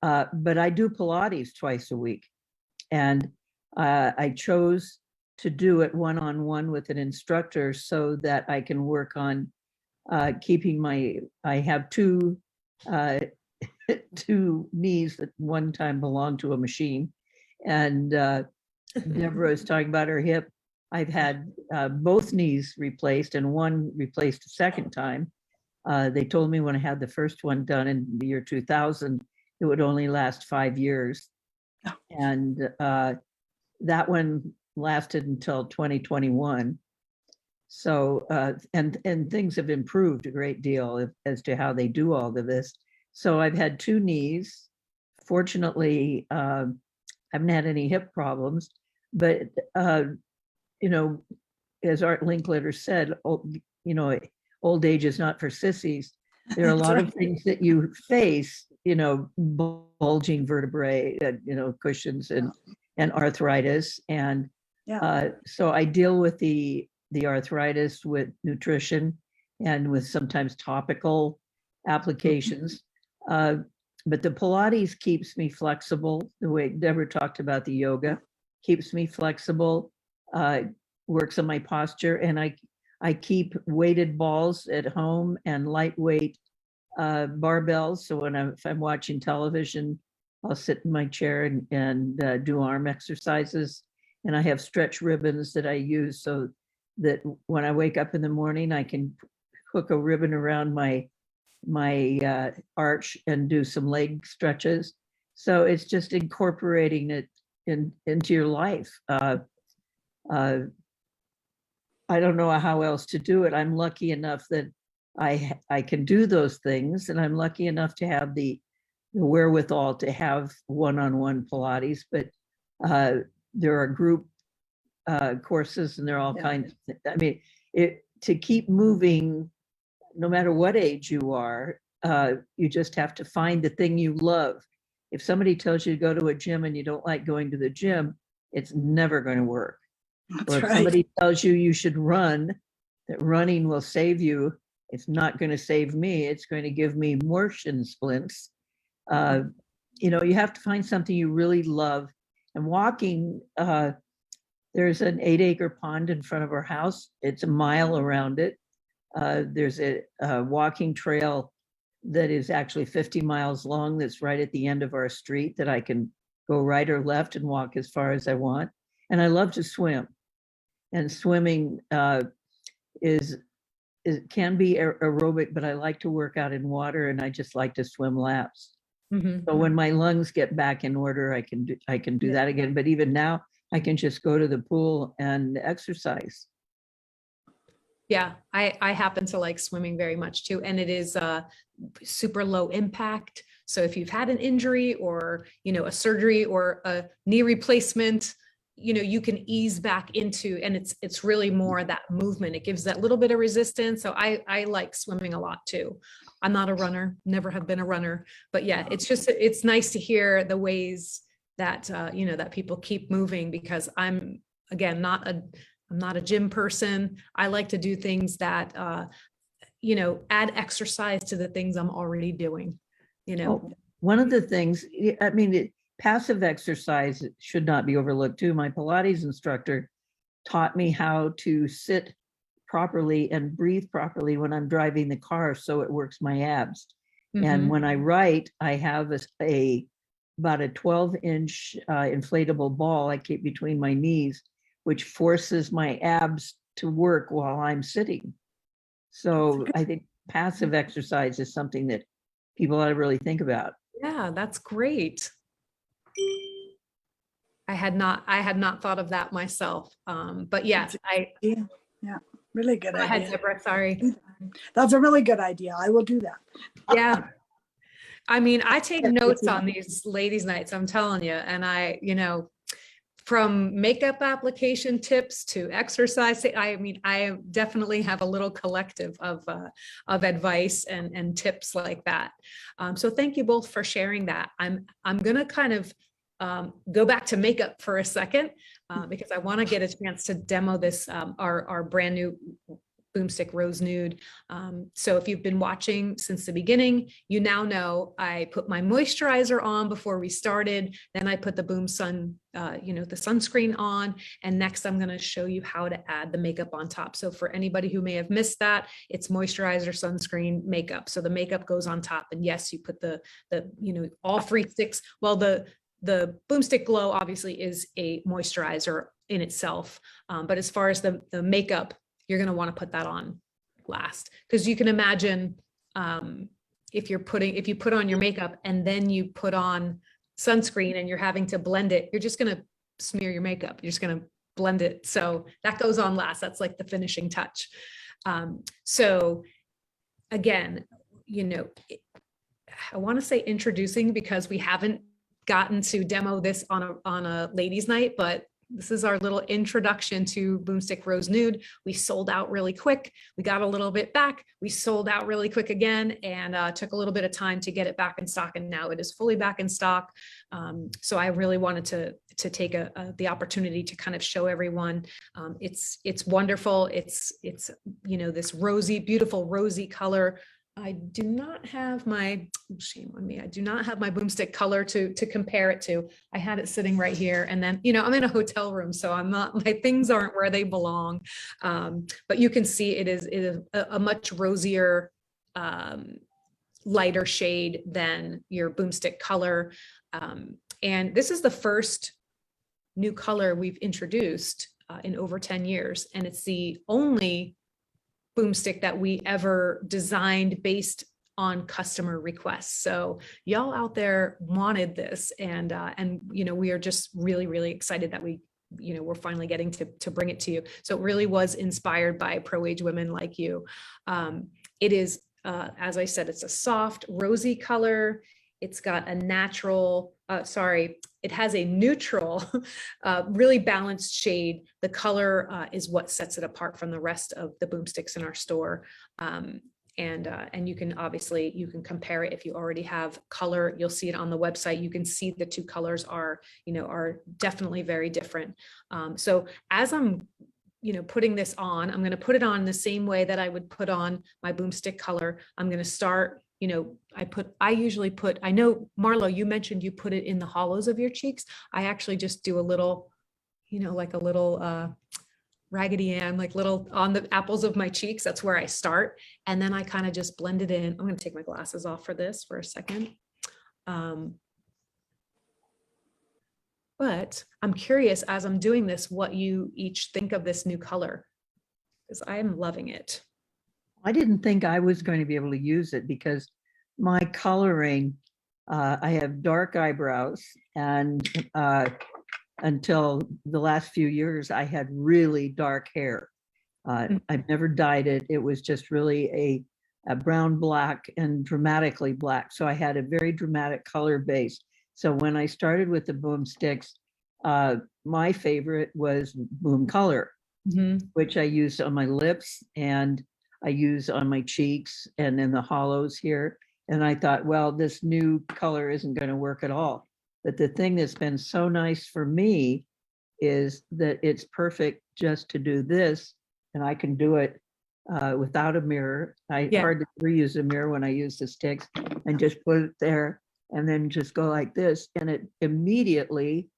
But I do Pilates twice a week. And I chose to do it one-on-one with an instructor so that I can work on keeping I have two knees that one time belonged to a machine. And Deborah is talking about her hip. I've had both knees replaced and one replaced a second time. They told me when I had the first one done in the year 2000, it would only last 5 years. And that one lasted until 2021. So, and things have improved a great deal as to how they do all of this. So I've had two knees. Fortunately, I haven't had any hip problems, but, you know, as Art Linkletter said, old age is not for sissies. There are a lot of things that you face, bulging vertebrae, cushions and arthritis. And so I deal with the arthritis with nutrition and with sometimes topical applications. But the Pilates keeps me flexible. The way Deborah talked about the yoga keeps me flexible, works on my posture. And I keep weighted balls at home and lightweight barbells. So if I'm watching television, I'll sit in my chair and do arm exercises. And I have stretch ribbons that I use so that when I wake up in the morning, I can hook a ribbon around my arch and do some leg stretches. So it's just incorporating it into your life. I don't know how else to do it. I'm lucky enough that I can do those things, and I'm lucky enough to have the wherewithal to have one-on-one Pilates. But there are group courses, and there are all kinds of things. I mean, to keep moving, no matter what age you are, you just have to find the thing you love. If somebody tells you to go to a gym and you don't like going to the gym, it's never going to work. That's or if right. somebody tells you should run, that running will save you, it's not going to save me. It's going to give me more shin splints. You have to find something you really love. And walking, there's an 8-acre pond in front of our house. It's a mile around it. There's a walking trail that is actually 50 miles long that's right at the end of our street that I can go right or left and walk as far as I want. And I love to swim. And swimming can be aerobic, but I like to work out in water, and I just like to swim laps. Mm-hmm. So when my lungs get back in order, I can do that again. But even now, I can just go to the pool and exercise. Yeah, I happen to like swimming very much too. And it is super low impact. So if you've had an injury or, a surgery or a knee replacement, you can ease back into, and it's really more that movement. It gives that little bit of resistance. So I like swimming a lot too. I'm not a runner, never have been a runner, but yeah, it's nice to hear the ways that, that people keep moving, because I'm, again, I'm not a gym person. I like to do things that, add exercise to the things I'm already doing, One of the things, passive exercise should not be overlooked too. My Pilates instructor taught me how to sit properly and breathe properly when I'm driving the car, so it works my abs. Mm-hmm. And when I write, I have about a 12-inch inflatable ball I keep between my knees, which forces my abs to work while I'm sitting. So I think passive exercise is something that people ought to really think about. Yeah, that's great. I had not thought of that myself. But yes, yeah. Really good Go ahead, idea. Deborah, sorry. That's a really good idea. I will do that. Yeah. I mean, I take Yeah, notes yeah. on these ladies' nights, I'm telling you. And from makeup application tips to exercise, I mean, I definitely have a little collective of advice and tips like that. So thank you both for sharing that. I'm gonna kind of go back to makeup for a second because I want to get a chance to demo this our brand new Boomstick Rose Nude. So if you've been watching since the beginning, you now know I put my moisturizer on before we started. Then I put the Boom Sun, the sunscreen on. And next I'm going to show you how to add the makeup on top. So for anybody who may have missed that, it's moisturizer, sunscreen, makeup. So the makeup goes on top. And yes, you put the all 3 sticks. Well, the Boomstick Glow obviously is a moisturizer in itself. But as far as the makeup, you're going to want to put that on last, because you can imagine if you put on your makeup and then you put on sunscreen and you're having to blend it, you're just going to smear your makeup. You're just going to blend it. So that goes on last. That's like the finishing touch. So again, I want to say introducing because we haven't gotten to demo this on a ladies' night, but this is our little introduction to Boomstick Rose Nude. We sold out really quick. We got a little bit back. We sold out really quick again, and took a little bit of time to get it back in stock. And now it is fully back in stock. So I really wanted to take the opportunity to kind of show everyone. It's wonderful. It's this rosy, beautiful rosy color. I do not have shame on me. I do not have my Boomstick color to compare it to. I had it sitting right here. And then, I'm in a hotel room, so my things aren't where they belong. But you can see it is a much rosier, lighter shade than your Boomstick color. And this is the first new color we've introduced in over 10 years. And it's the only Boomstick that we ever designed based on customer requests. So y'all out there wanted this, and we are just really, really excited that we're finally getting to bring it to you. So it really was inspired by pro-age women like you. It is, as I said, it's a soft rosy color. It's got a natural, it has a neutral, really balanced shade. The color is what sets it apart from the rest of the Boomsticks in our store. And you can compare it if you already have color. You'll see it on the website. You can see the 2 colors are definitely very different. So as I'm putting this on, I'm going to put it on the same way that I would put on my Boomstick color. I'm going to start. I usually put, I know, Marlo, you mentioned you put it in the hollows of your cheeks. I actually just do a little, like a little Raggedy Ann, like little on the apples of my cheeks. That's where I start. And then I kind of just blend it in. I'm going to take my glasses off for this for a second. But I'm curious, as I'm doing this, what you each think of this new color, because I'm loving it. I didn't think I was going to be able to use it because my coloring, I have dark eyebrows, and until the last few years, I had really dark hair. I've never dyed it. It was just really a brown, black, and dramatically black. So I had a very dramatic color base. So when I started with the Boomsticks, my favorite was Boom Color, which I used on my lips and I use on my cheeks and in the hollows here. And I thought, well, this new color isn't going to work at all. But the thing that's been so nice for me is that it's perfect just to do this. And I can do it without a mirror. I hardly ever use a mirror when I use the sticks, and just put it there and then just go like this. And it immediately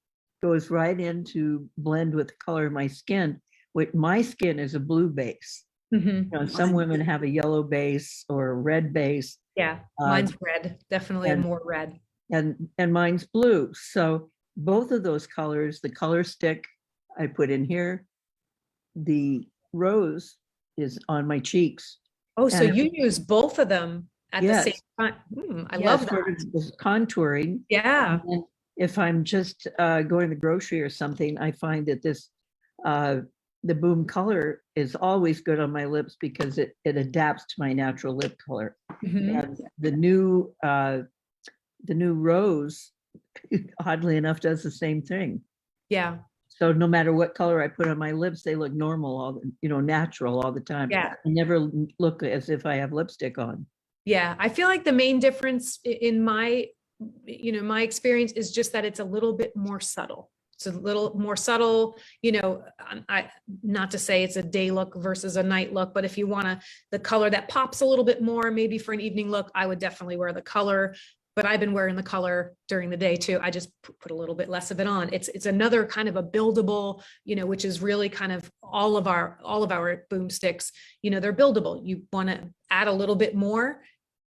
goes right into blend with the color of my skin. My skin is a blue base. Some women have a yellow base or a red base. Yeah, mine's red, definitely more red. And mine's blue. So both of those colors, the color stick I put in here, the rose is on my cheeks. Oh, so you use both of them at the same time. I love that. Sort of contouring. Yeah. And if I'm just going to the grocery or something, I find that this the Boom color is always good on my lips because it adapts to my natural lip color. Mhm. And the new Rose, oddly enough, does the same thing. Yeah. So no matter what color I put on my lips, they look normal, natural all the time. Yeah. I never look as if I have lipstick on. Yeah. I feel like the main difference in my, my experience is just that it's a little bit more subtle. It's a little more subtle, not to say it's a day look versus a night look, but if you want the color that pops a little bit more, maybe for an evening look, I would definitely wear the color. But I've been wearing the color during the day too. I just put a little bit less of it on. It's another kind of a buildable, which is really kind of all of our boomsticks, they're buildable. You want to add a little bit more,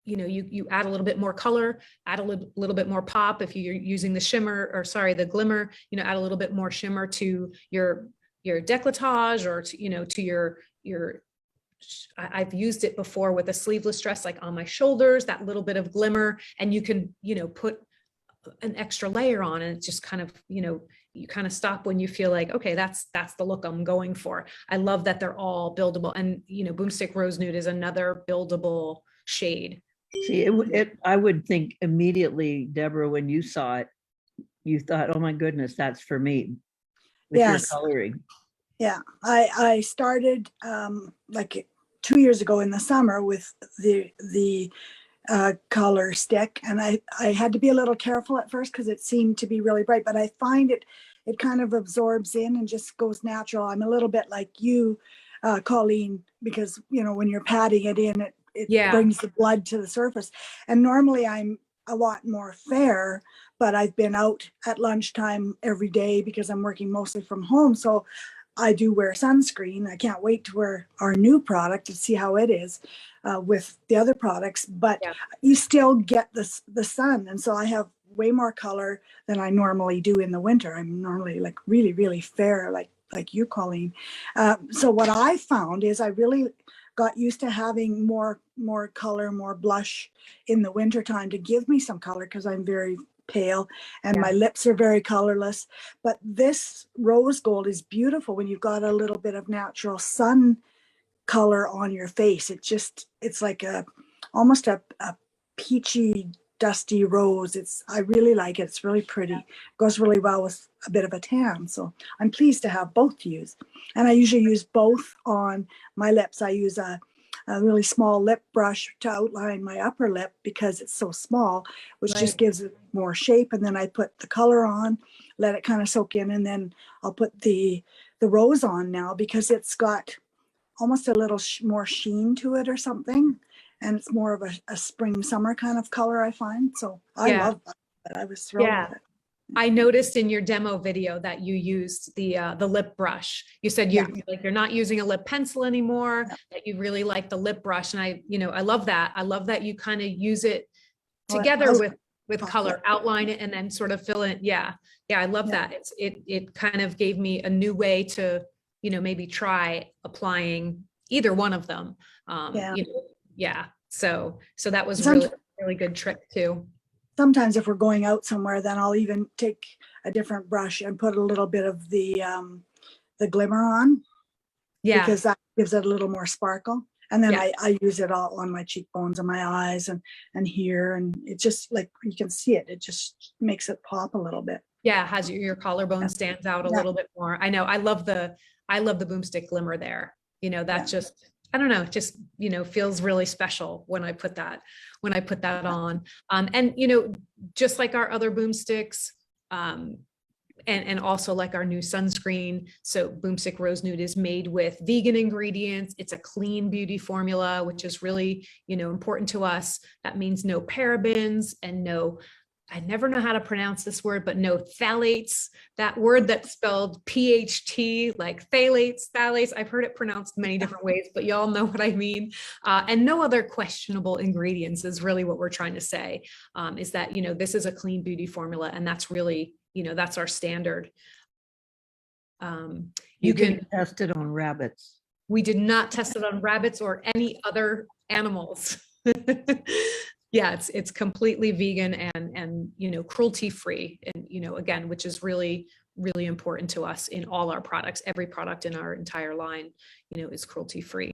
you add a little bit more color, add a little bit more pop. If you're using the glimmer, add a little bit more shimmer to your décolletage or to your I've used it before with a sleeveless dress, like on my shoulders, that little bit of glimmer, and you can, put an extra layer on, and it's just kind of, you kind of stop when you feel like, okay, that's the look I'm going for. I love that they're all buildable. And, Boomstick Rose Nude is another buildable shade. See, I would think immediately, Deborah, when you saw it, you thought, oh my goodness, that's for me with your coloring. Yeah, I started like 2 years ago in the summer with the color stick, and I had to be a little careful at first because it seemed to be really bright, but I find it kind of absorbs in and just goes natural. I'm a little bit like you, Colleen, because when you're patting it in, it brings the blood to the surface. And normally I'm a lot more fair, but I've been out at lunchtime every day because I'm working mostly from home, so I do wear sunscreen. I can't wait to wear our new product to see how it is with the other products, but you still get the sun. And so I have way more color than I normally do in the winter. I'm normally like really, really fair, like you, Colleen. So what I found is I really got used to having more color, more blush in the winter time to give me some color because I'm very pale and my lips are very colorless. But this rose gold is beautiful when you've got a little bit of natural sun color on your face. It's like almost a peachy dusty rose. I really like it. It's really pretty. It goes really well with a bit of a tan. So I'm pleased to have both to use. And I usually use both on my lips. I use a really small lip brush to outline my upper lip because it's so small, which just gives it more shape. And then I put the color on, let it kind of soak in, and then I'll put the rose on now because it's got almost a little more sheen to it or something. And it's more of a spring summer kind of color, I find. So I love that. I was thrilled with it. I noticed in your demo video that you used the lip brush. You said you're not using a lip pencil anymore, that you really like the lip brush. And I love that. I love that you kind of use it together with color, outline it, and then sort of fill it. Yeah. I love that. It kind of gave me a new way to, maybe try applying either one of them. So that was really good trick too. Sometimes if we're going out somewhere, then I'll even take a different brush and put a little bit of the glimmer on. Yeah. Because that gives it a little more sparkle. And then I use it all on my cheekbones and my eyes and here. And it just, like, you can see it. It just makes it pop a little bit. Yeah. Has your collarbone stands out a little bit more. I know. I love the Boomstick glimmer there. That just, I don't know, it just, feels really special when I put that on. And, just like our other boomsticks, and also like our new sunscreen. So Boomstick Rose Nude is made with vegan ingredients. It's a clean beauty formula, which is really, important to us. That means no parabens and I never know how to pronounce this word, but no phthalates, that word that's spelled PHT, like phthalates. I've heard it pronounced many different ways, but y'all know what I mean. And no other questionable ingredients is really what we're trying to say, is that, this is a clean beauty formula, and that's really, that's our standard. You can test it on rabbits. We did not test it on rabbits or any other animals. Yeah, it's completely vegan and cruelty free, and again, which is really really important to us in all our products. Every product in our entire line, is cruelty free.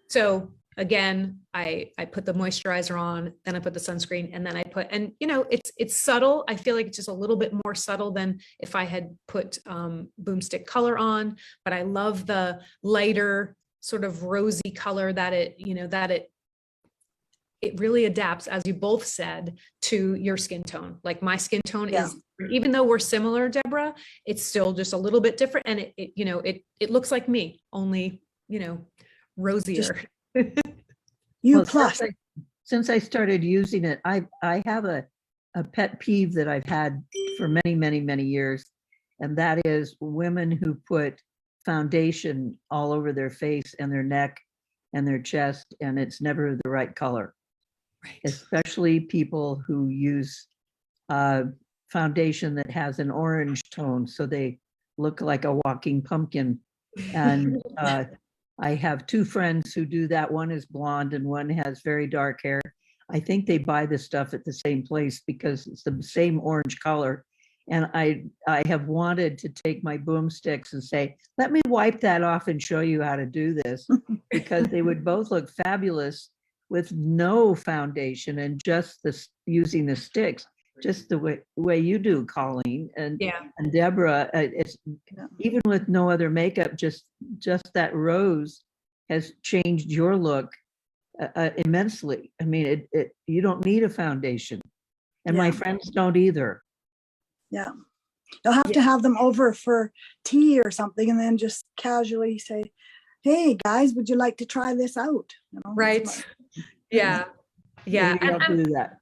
So again, I put the moisturizer on, then I put the sunscreen, and then I put, and it's subtle. I feel like it's just a little bit more subtle than if I had put Boomstick color on, but I love the lighter sort of rosy color that it really adapts, as you both said, to your skin tone. Like my skin tone is, even though we're similar, Deborah, it's still just a little bit different. And it looks like me, only, rosier. Plus. Since I started using it, I have a pet peeve that I've had for many, many, many years. And that is women who put foundation all over their face and their neck and their chest, and it's never the right color. Right. Especially people who use foundation that has an orange tone, so they look like a walking pumpkin. And I have two friends who do that. One is blonde and one has very dark hair. I think they buy the stuff at the same place because it's the same orange color. And I have wanted to take my boomsticks and say, let me wipe that off and show you how to do this, because they would both look fabulous with no foundation and just using the sticks, just the way you do, Colleen and Deborah. It's even with no other makeup, just that rose has changed your look immensely. I mean, you don't need a foundation, and my friends don't either. Yeah, you'll have to have them over for tea or something, and then just casually say, "Hey guys, would you like to try this out?" Right? Yeah. Maybe I'll do that.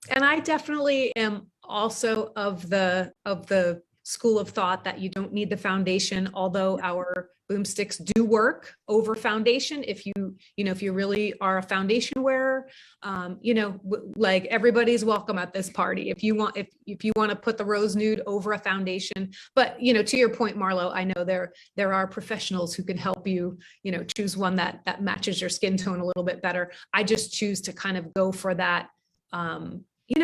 And I definitely am also of the school of thought that you don't need the foundation, although our boomsticks do work over foundation. If you really are a foundation wearer, like everybody's welcome at this party. If you want to put the rose nude over a foundation, but to your point, Marlo, I know there are professionals who can help you, choose one that matches your skin tone a little bit better. I just choose to kind of go for that,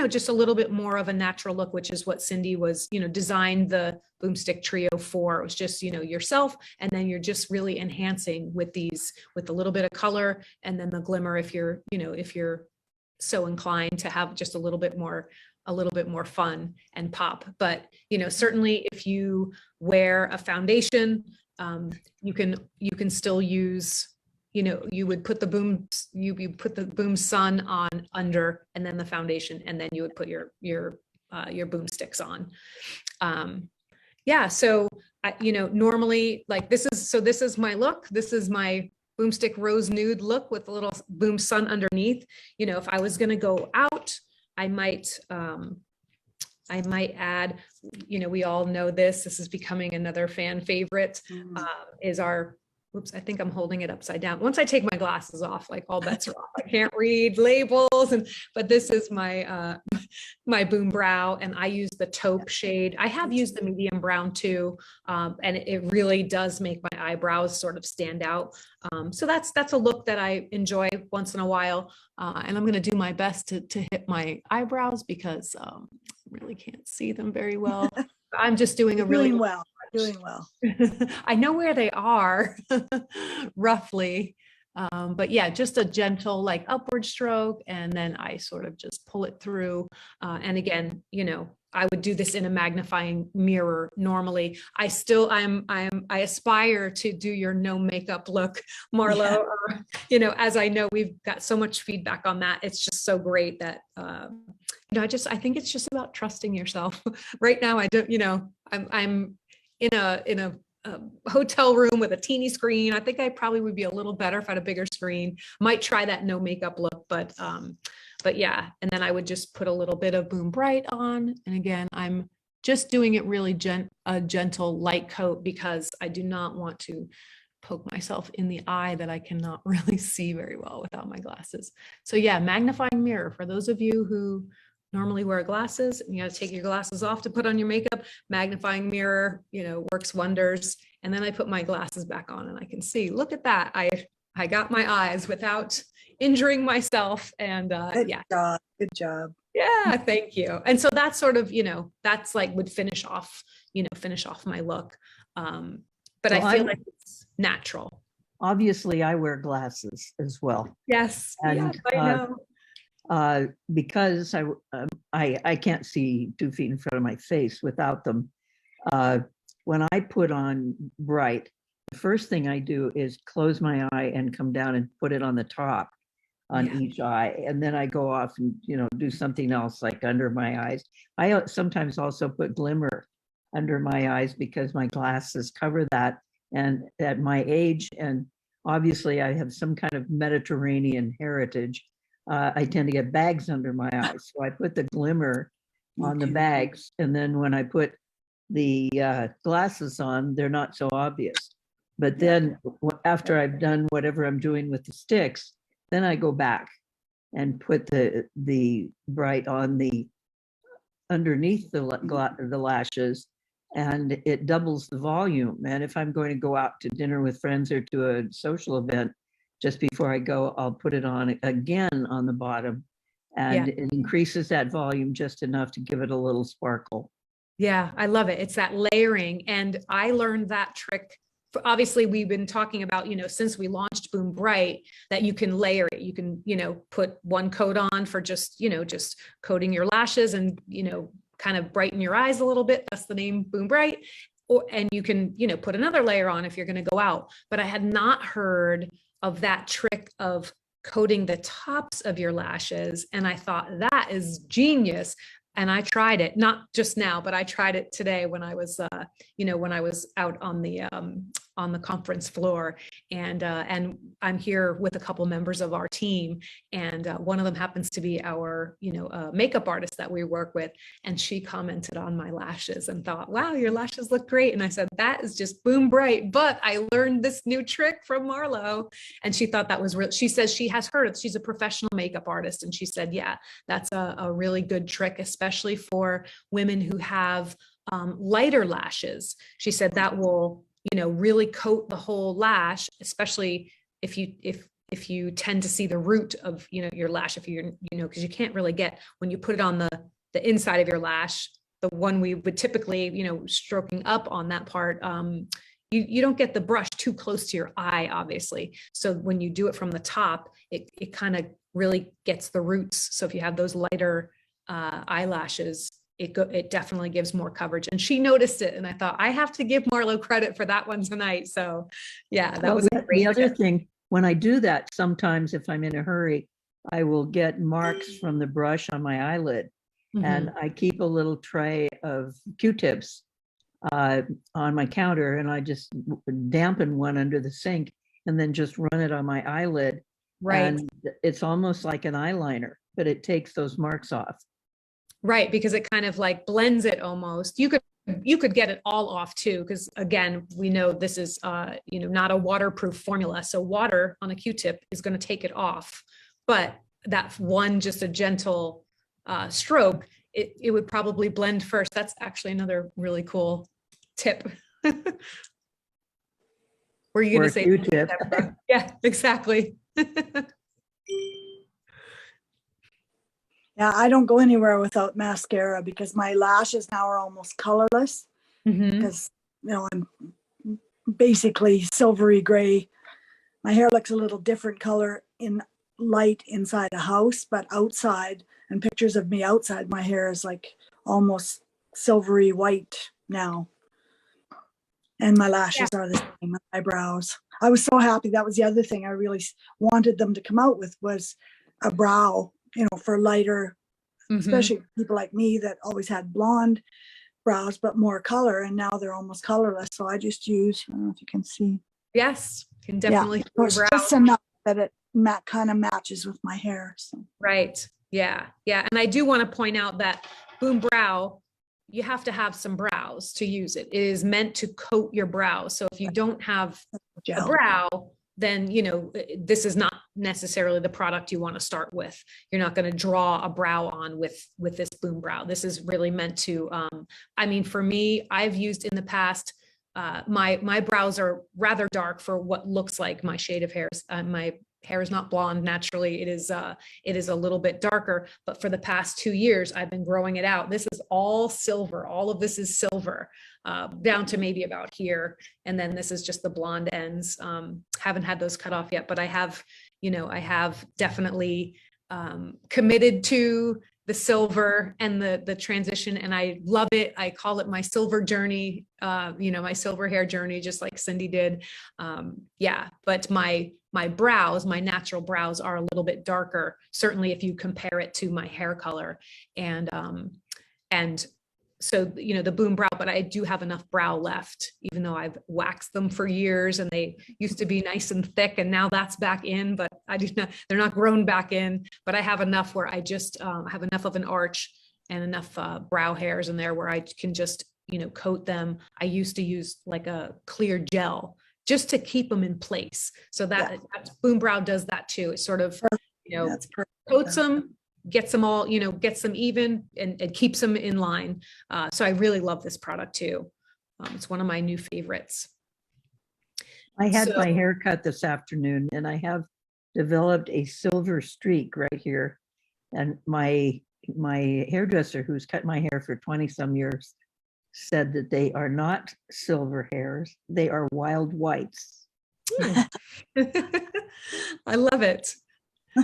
just a little bit more of a natural look, which is what Cindy was, designed the Boomstick trio for. It was just, yourself, and then you're just really enhancing with a little bit of color, and then the glimmer if you're so inclined to have just a little bit more fun and pop. But, certainly if you wear a foundation, you can still use, you would put the boom sun on under, and then the foundation, and then you would put your boomsticks on. So normally, like this is my look. This is my boomstick rose nude look with a little boom sun underneath. If I was going to go out, I might add, we all know this is becoming another fan favorite, is our, oops, I think I'm holding it upside down. Once I take my glasses off, like all bets are off. I can't read labels, but this is my my boom brow, and I use the taupe shade. I have used the medium brown too, and it really does make my eyebrows sort of stand out. So that's a look that I enjoy once in a while, and I'm going to do my best to hit my eyebrows because I really can't see them very well. I'm just doing doing well. I know where they are roughly, but yeah, just a gentle like upward stroke, and then I sort of just pull it through. And again, I would do this in a magnifying mirror normally. I aspire to do your no makeup look, Marlo. As I know we've got so much feedback on that. It's just so great that I think it's just about trusting yourself. Right now, I don't. I'm in a hotel room with a teeny screen. I think I probably would be a little better if I had a bigger screen. Might try that no makeup look, but yeah. And then I would just put a little bit of Boom Bright on. And again, I'm just doing it really a gentle light coat because I do not want to poke myself in the eye that I cannot really see very well without my glasses. So yeah, magnifying mirror for those of you who normally wear glasses and you got to take your glasses off to put on your makeup. Magnifying mirror, works wonders. And then I put my glasses back on and I can see, look at that. I got my eyes without injuring myself. And Good job. Yeah, thank you. And so that's sort of, that's like would finish off, finish off my look. But So I feel like it's natural. Obviously, I wear glasses as well. Yes, And, yes, I know. Because I can't see 2 feet in front of my face without them. When I put on bright, the first thing I do is close my eye and come down and put it on the top on Yeah. each eye. And then I go off and, do something else like under my eyes. I sometimes also put glimmer under my eyes because my glasses cover that. And at my age, and obviously I have some kind of Mediterranean heritage, I tend to get bags under my eyes. So I put the glimmer on the bags. And then when I put the glasses on, they're not so obvious. But then after I've done whatever I'm doing with the sticks, then I go back and put the bright on the underneath the lashes, and it doubles the volume. And if I'm going to go out to dinner with friends or to a social event, just before I go, I'll put it on again on the bottom, and it increases that volume just enough to give it a little sparkle. Yeah, I love it. It's that layering. And I learned that trick. Obviously, we've been talking about, since we launched Boom Bright, that you can layer it. You can, put one coat on for just coating your lashes and, kind of brighten your eyes a little bit. That's the name, Boom Bright. And you can, put another layer on if you're going to go out. But I had not heard of that trick of coating the tops of your lashes. And I thought that is genius. And I tried it, not just now, but I tried it today when I was, when I was out on the conference floor, and I'm here with a couple members of our team, and one of them happens to be our, makeup artist that we work with, and she commented on my lashes and thought, "Wow, your lashes look great." And I said, "That is just Boom Bright, but I learned this new trick from Marlo," and she thought that was real. She says she has heard it. She's a professional makeup artist, and she said, "Yeah, that's a really good trick, especially for women who have lighter lashes." She said that will, really coat the whole lash, especially if you tend to see the root of, your lash, if you're, because you can't really get, when you put it on the inside of your lash, the one we would typically, stroking up on that part, you don't get the brush too close to your eye, obviously. So when you do it from the top, it kind of really gets the roots. So if you have those lighter eyelashes, it definitely gives more coverage. And she noticed it, and I thought, I have to give Marlo credit for that one tonight. So yeah, that was the other thing. When I do that, sometimes if I'm in a hurry, I will get marks from the brush on my eyelid. And I keep a little tray of Q-tips on my counter, and I just dampen one under the sink and then just run it on my eyelid. Right. And it's almost like an eyeliner, but it takes those marks off. Right, because it kind of like blends it almost. You could get it all off too, because again, we know this is not a waterproof formula. So water on a Q-tip is going to take it off. But that one, just a gentle stroke, it would probably blend first. That's actually another really cool tip. Were you going to say Q-tip? Yeah, exactly. Yeah, I don't go anywhere without mascara because my lashes now are almost colorless because, I'm basically silvery gray. My hair looks a little different color in light inside a house, but outside, and pictures of me outside, my hair is like almost silvery white now. And my lashes are the same, my eyebrows. I was so happy. That was the other thing I really wanted them to come out with, was a brow, for lighter, especially people like me that always had blonde brows, but more color. And now they're almost colorless. So I just use, I don't know if you can see. Yes, can definitely. Yeah, it's just enough that it kind of matches with my hair. So. Right. Yeah. Yeah. And I do want to point out that Boom Brow, you have to have some brows to use it. It is meant to coat your brow. So if you don't have a brow, then, this is not necessarily the product you want to start with. You're not going to draw a brow on with this Boom Brow. This is really meant to, for me, I've used in the past, my brows are rather dark for what looks like my shade of hair. My hair is not blonde naturally. It is a little bit darker, but for the past 2 years, I've been growing it out. This is all silver. All of this is silver, down to maybe about here. And then this is just the blonde ends. Haven't had those cut off yet, but I have definitely committed to the silver and the transition, and I love it. I call it my silver journey, my silver hair journey, just like Cindy did. But my brows, my natural brows, are a little bit darker, certainly if you compare it to my hair color. And so, the boom brow, but I do have enough brow left, even though I've waxed them for years and they used to be nice and thick, and now that's back in, but they're not grown back in, but I have enough where I just have enough of an arch and enough brow hairs in there where I can just, coat them. I used to use like a clear gel just to keep them in place. So that boom brow does that too. It sort of, That's perfect. coats them, gets them all, gets them even and keeps them in line. So I really love this product too. It's one of my new favorites. I had my hair cut this afternoon and I have developed a silver streak right here. And my hairdresser, who's cut my hair for 20 some years, said that they are not silver hairs, they are wild whites. I love it.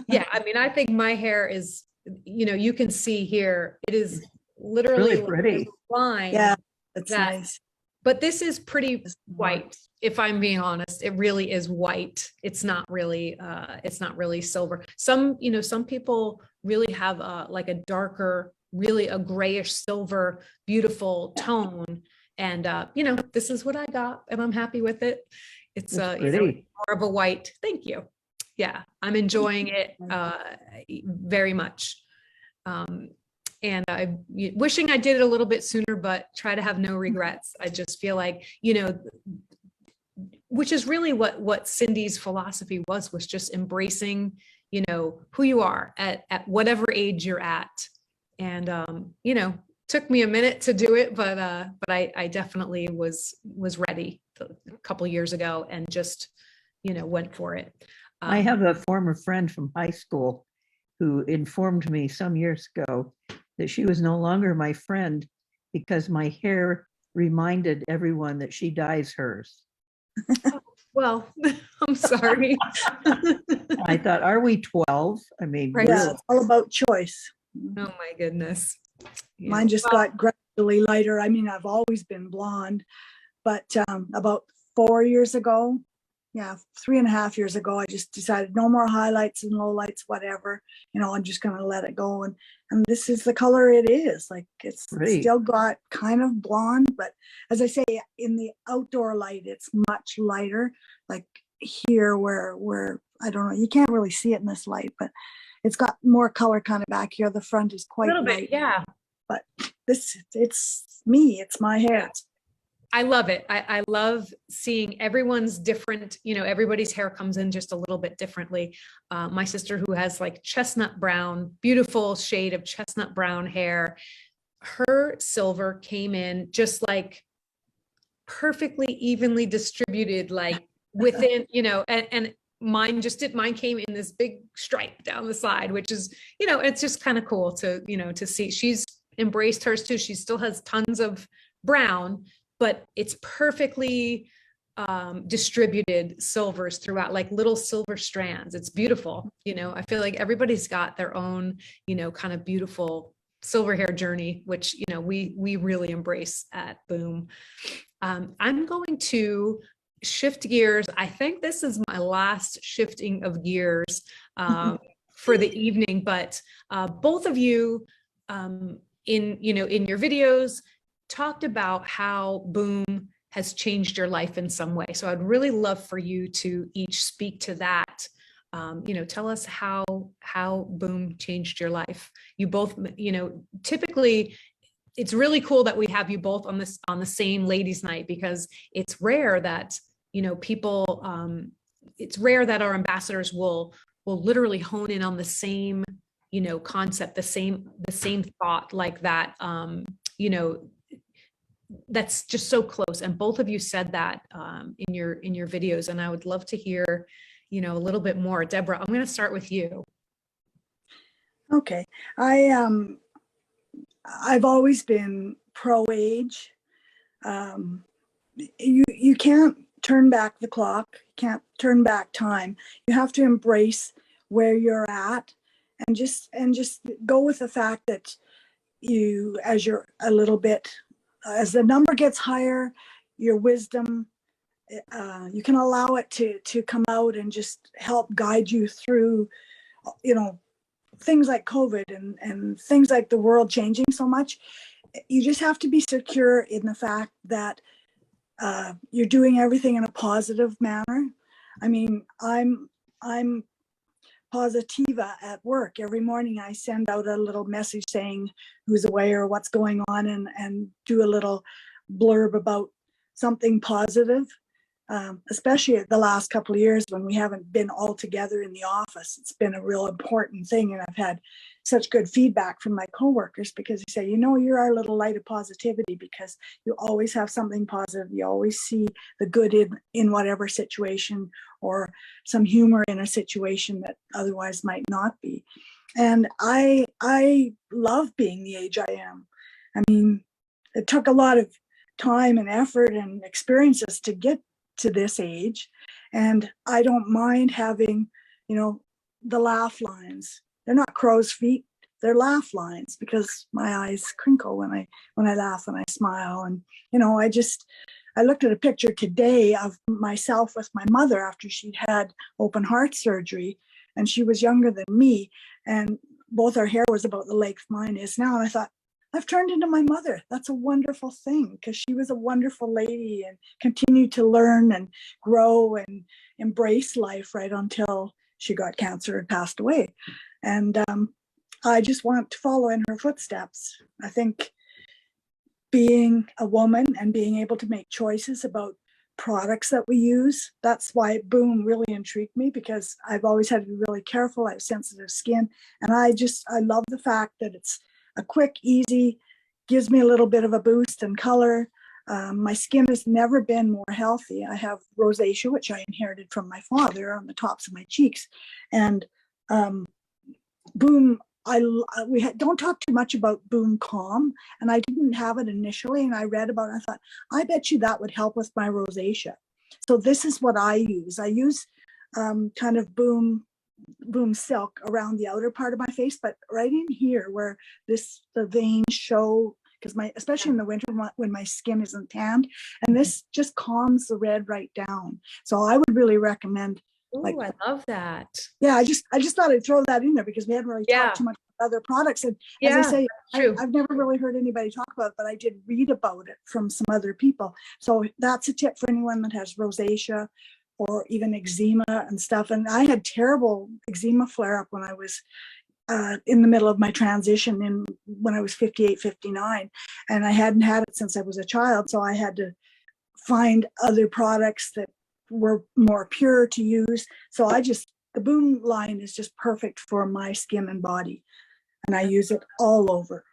Yeah, I mean, I think my hair is, you can see here, it is literally really pretty. line. Yeah, that's nice. But this is pretty white, if I'm being honest. It really is white. It's not really silver. Some people really have like a darker, really a grayish silver, beautiful tone. And this is what I got, and I'm happy with it. It's more of a white. Thank you. Yeah, I'm enjoying it very much. And I'm wishing I did it a little bit sooner, but try to have no regrets. I just feel like, which is really what Cindy's philosophy was just embracing, who you are at whatever age you're at. And, took me a minute to do it, but I definitely was ready a couple of years ago and just, went for it. I have a former friend from high school who informed me some years ago that she was no longer my friend because my hair reminded everyone that she dyes hers. Well, I'm sorry. I thought, are we 12? I mean, Right. Yeah, it's all about choice. Oh my goodness. Yeah. Mine just got gradually lighter. I mean, I've always been blonde, but about 4 years ago, 3.5 years ago, I just decided no more highlights and lowlights, whatever, I'm just going to let it go. And this is the color it is. Like, it's still got kind of blonde, but as I say, in the outdoor light, it's much lighter. Like here where I don't know, you can't really see it in this light, but it's got more color kind of back here. The front is quite a little light. bit, yeah. But it's me, it's my hair. I love it. I love seeing everyone's different, everybody's hair comes in just a little bit differently. My sister, who has like chestnut brown, beautiful shade of chestnut brown hair, her silver came in just like perfectly evenly distributed, like within, and mine came in this big stripe down the side, which is, it's just kind of cool to, to see. She's embraced hers too. She still has tons of brown, but it's perfectly distributed silvers throughout, like little silver strands. It's beautiful. I feel like everybody's got their own, kind of beautiful silver hair journey, which, we really embrace at Boom. I'm going to shift gears. I think this is my last shifting of gears for the evening, but both of you in your videos talked about how Boom has changed your life in some way. So I'd really love for you to each speak to that. Tell us how Boom changed your life. You both, typically it's really cool that we have you both on the same ladies' night, because it's rare that, people, it's rare that our ambassadors will literally hone in on the same, concept, the same thought like that, that's just so close. And both of you said that in your videos, and I would love to hear a little bit more. Deborah, I'm going to start with you. Okay. I've always been pro-age. You can't turn back the clock. You can't turn back time. You have to embrace where you're at and just go with the fact that as you're a little bit, as the number gets higher, your wisdom, you can allow it to come out and just help guide you through, things like COVID and things like the world changing so much. You just have to be secure in the fact that you're doing everything in a positive manner. I mean, I'm positiva at work. Every morning I send out a little message saying who's away or what's going on, and do a little blurb about something positive. Especially the last couple of years when we haven't been all together in the office. It's been a real important thing. And I've had such good feedback from my coworkers because they say, you're our little light of positivity because you always have something positive. You always see the good in whatever situation, or some humor in a situation that otherwise might not be. And I love being the age I am. I mean, it took a lot of time and effort and experiences to get to this age, and I don't mind having the laugh lines. They're not crow's feet, they're laugh lines, because my eyes crinkle when I laugh and I smile. And I looked at a picture today of myself with my mother after she'd had open heart surgery, and she was younger than me, and both our hair was about the length mine is now, and I thought, I've turned into my mother. That's a wonderful thing, because she was a wonderful lady and continued to learn and grow and embrace life right until she got cancer and passed away. And I just want to follow in her footsteps. I think being a woman and being able to make choices about products that we use, that's why Boom really intrigued me, because I've always had to be really careful. I have sensitive skin, and I love the fact that it's a quick, easy, gives me a little bit of a boost in color. My skin has never been more healthy. I have rosacea, which I inherited from my father on the tops of my cheeks. And Boom, don't talk too much about Boom Calm, and I didn't have it initially, and I read about it. I thought, I bet you that would help with my rosacea. So this is what I use. I use kind of Boom Silk around the outer part of my face, but right in here where the veins show, because especially in the winter when my skin isn't tanned, and this just calms the red right down. So I would really recommend. Oh, I love that. Yeah, I just thought I'd throw that in there because we hadn't really talked too much about other products. And as I say, I've never really heard anybody talk about it, but I did read about it from some other people. So that's a tip for anyone that has rosacea or even eczema and stuff. And I had terrible eczema flare up when I was in the middle of my transition when I was 58, 59. And I hadn't had it since I was a child. So I had to find other products that were more pure to use. So the Boom line is just perfect for my skin and body. And I use it all over.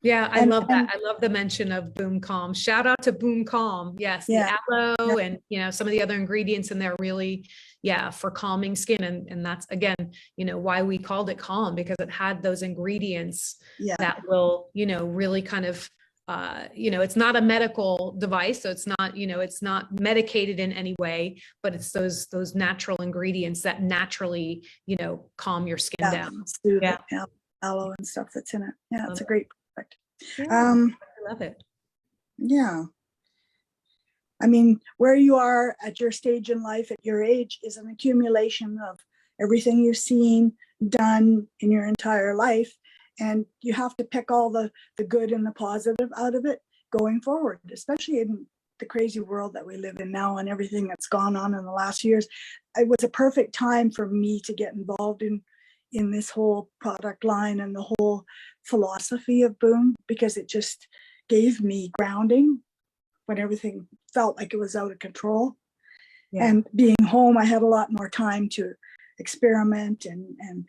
Yeah, I love that. I love the mention of Boom Calm. Shout out to Boom Calm. Yes, the aloe and some of the other ingredients in there really, for calming skin. And that's again, why we called it calm, because it had those ingredients that will, really kind of it's not a medical device, so it's not, it's not medicated in any way, but it's those natural ingredients that naturally, calm your skin down. Aloe and stuff that's in it. Yeah, it's a great product. I love it. Yeah. I mean, where you are at your stage in life, at your age, is an accumulation of everything you've seen, done in your entire life. And you have to pick all the good and the positive out of it going forward, especially in the crazy world that we live in now and everything that's gone on in the last years. It was a perfect time for me to get involved in this whole product line and the whole philosophy of Boom, because it just gave me grounding when everything felt like it was out of control. And being home, I had a lot more time to experiment and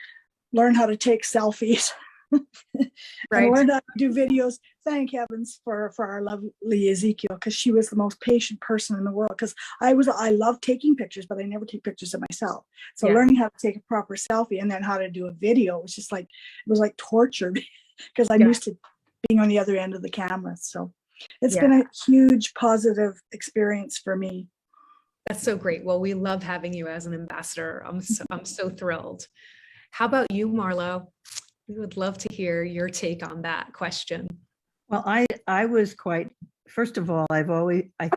learn how to take selfies. And learn how to do videos thank heavens for our lovely Ezekiel, because she was the most patient person in the world. Because I love taking pictures, but I never take pictures of myself. So Yeah. learning how to take a proper selfie and then how to do a video was just like, it was like torture because I'm Yeah. used to being on the other end of the camera. So it's Yeah. been a huge positive experience for me. That's so great. Well, we love having you as an ambassador. I'm so thrilled. How about you, Marlo? We would love to hear your take on that question. Well, I was quite, first of all, I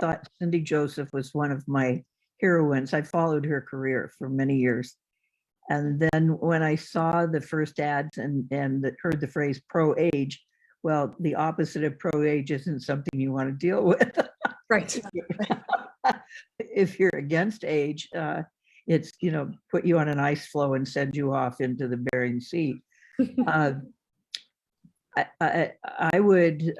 thought Cindy Joseph was one of my heroines. I followed her career for many years. And then when I saw the first ads and heard the phrase pro-age, well, the opposite of pro-age isn't something you want to deal with. Right. If you're against age, it's, put you on an ice floe and send you off into the Bering Sea. I would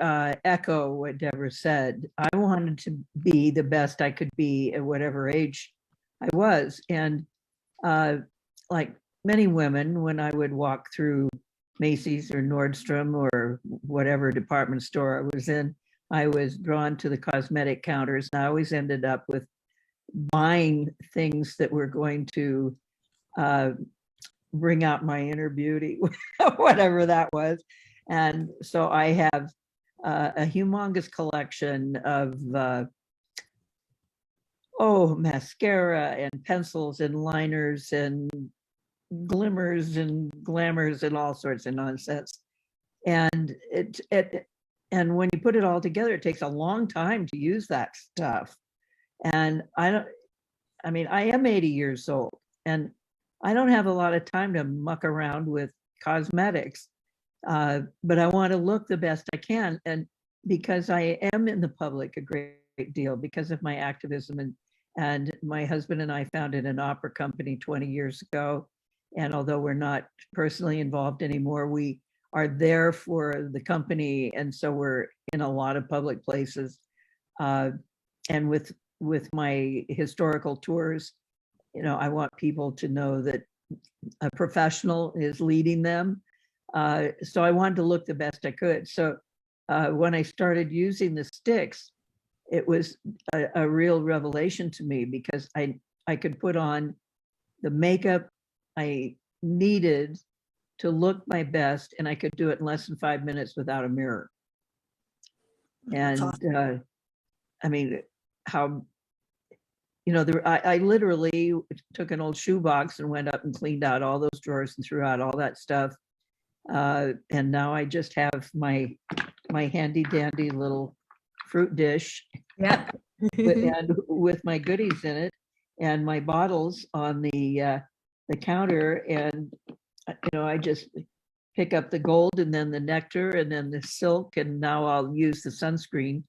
echo what Deborah said. I wanted to be the best I could be at whatever age I was. And like many women, when I would walk through Macy's or Nordstrom or whatever department store I was in, I was drawn to the cosmetic counters. And I always ended up with buying things that were going to bring out my inner beauty, whatever that was. And so I have a humongous collection of mascara and pencils and liners and glimmers and glamours and all sorts of nonsense. And and when you put it all together, it takes a long time to use that stuff. And I am 80 years old, and I don't have a lot of time to muck around with cosmetics. But I want to look the best I can. And because I am in the public a great deal because of my activism, and my husband and I founded an opera company 20 years ago. And although we're not personally involved anymore, we are there for the company. And so we're in a lot of public places. And with my historical tours, I want people to know that a professional is leading them. So I wanted to look the best I could. So when I started using the sticks, it was a real revelation to me because I could put on the makeup I needed to look my best, and I could do it in less than 5 minutes without a mirror. And I literally took an old shoebox and went up and cleaned out all those drawers and threw out all that stuff. And now I just have my handy dandy little fruit dish, Yeah. and with my goodies in it, and my bottles on the counter, and I just pick up the gold and then the nectar and then the silk, and now I'll use the sunscreen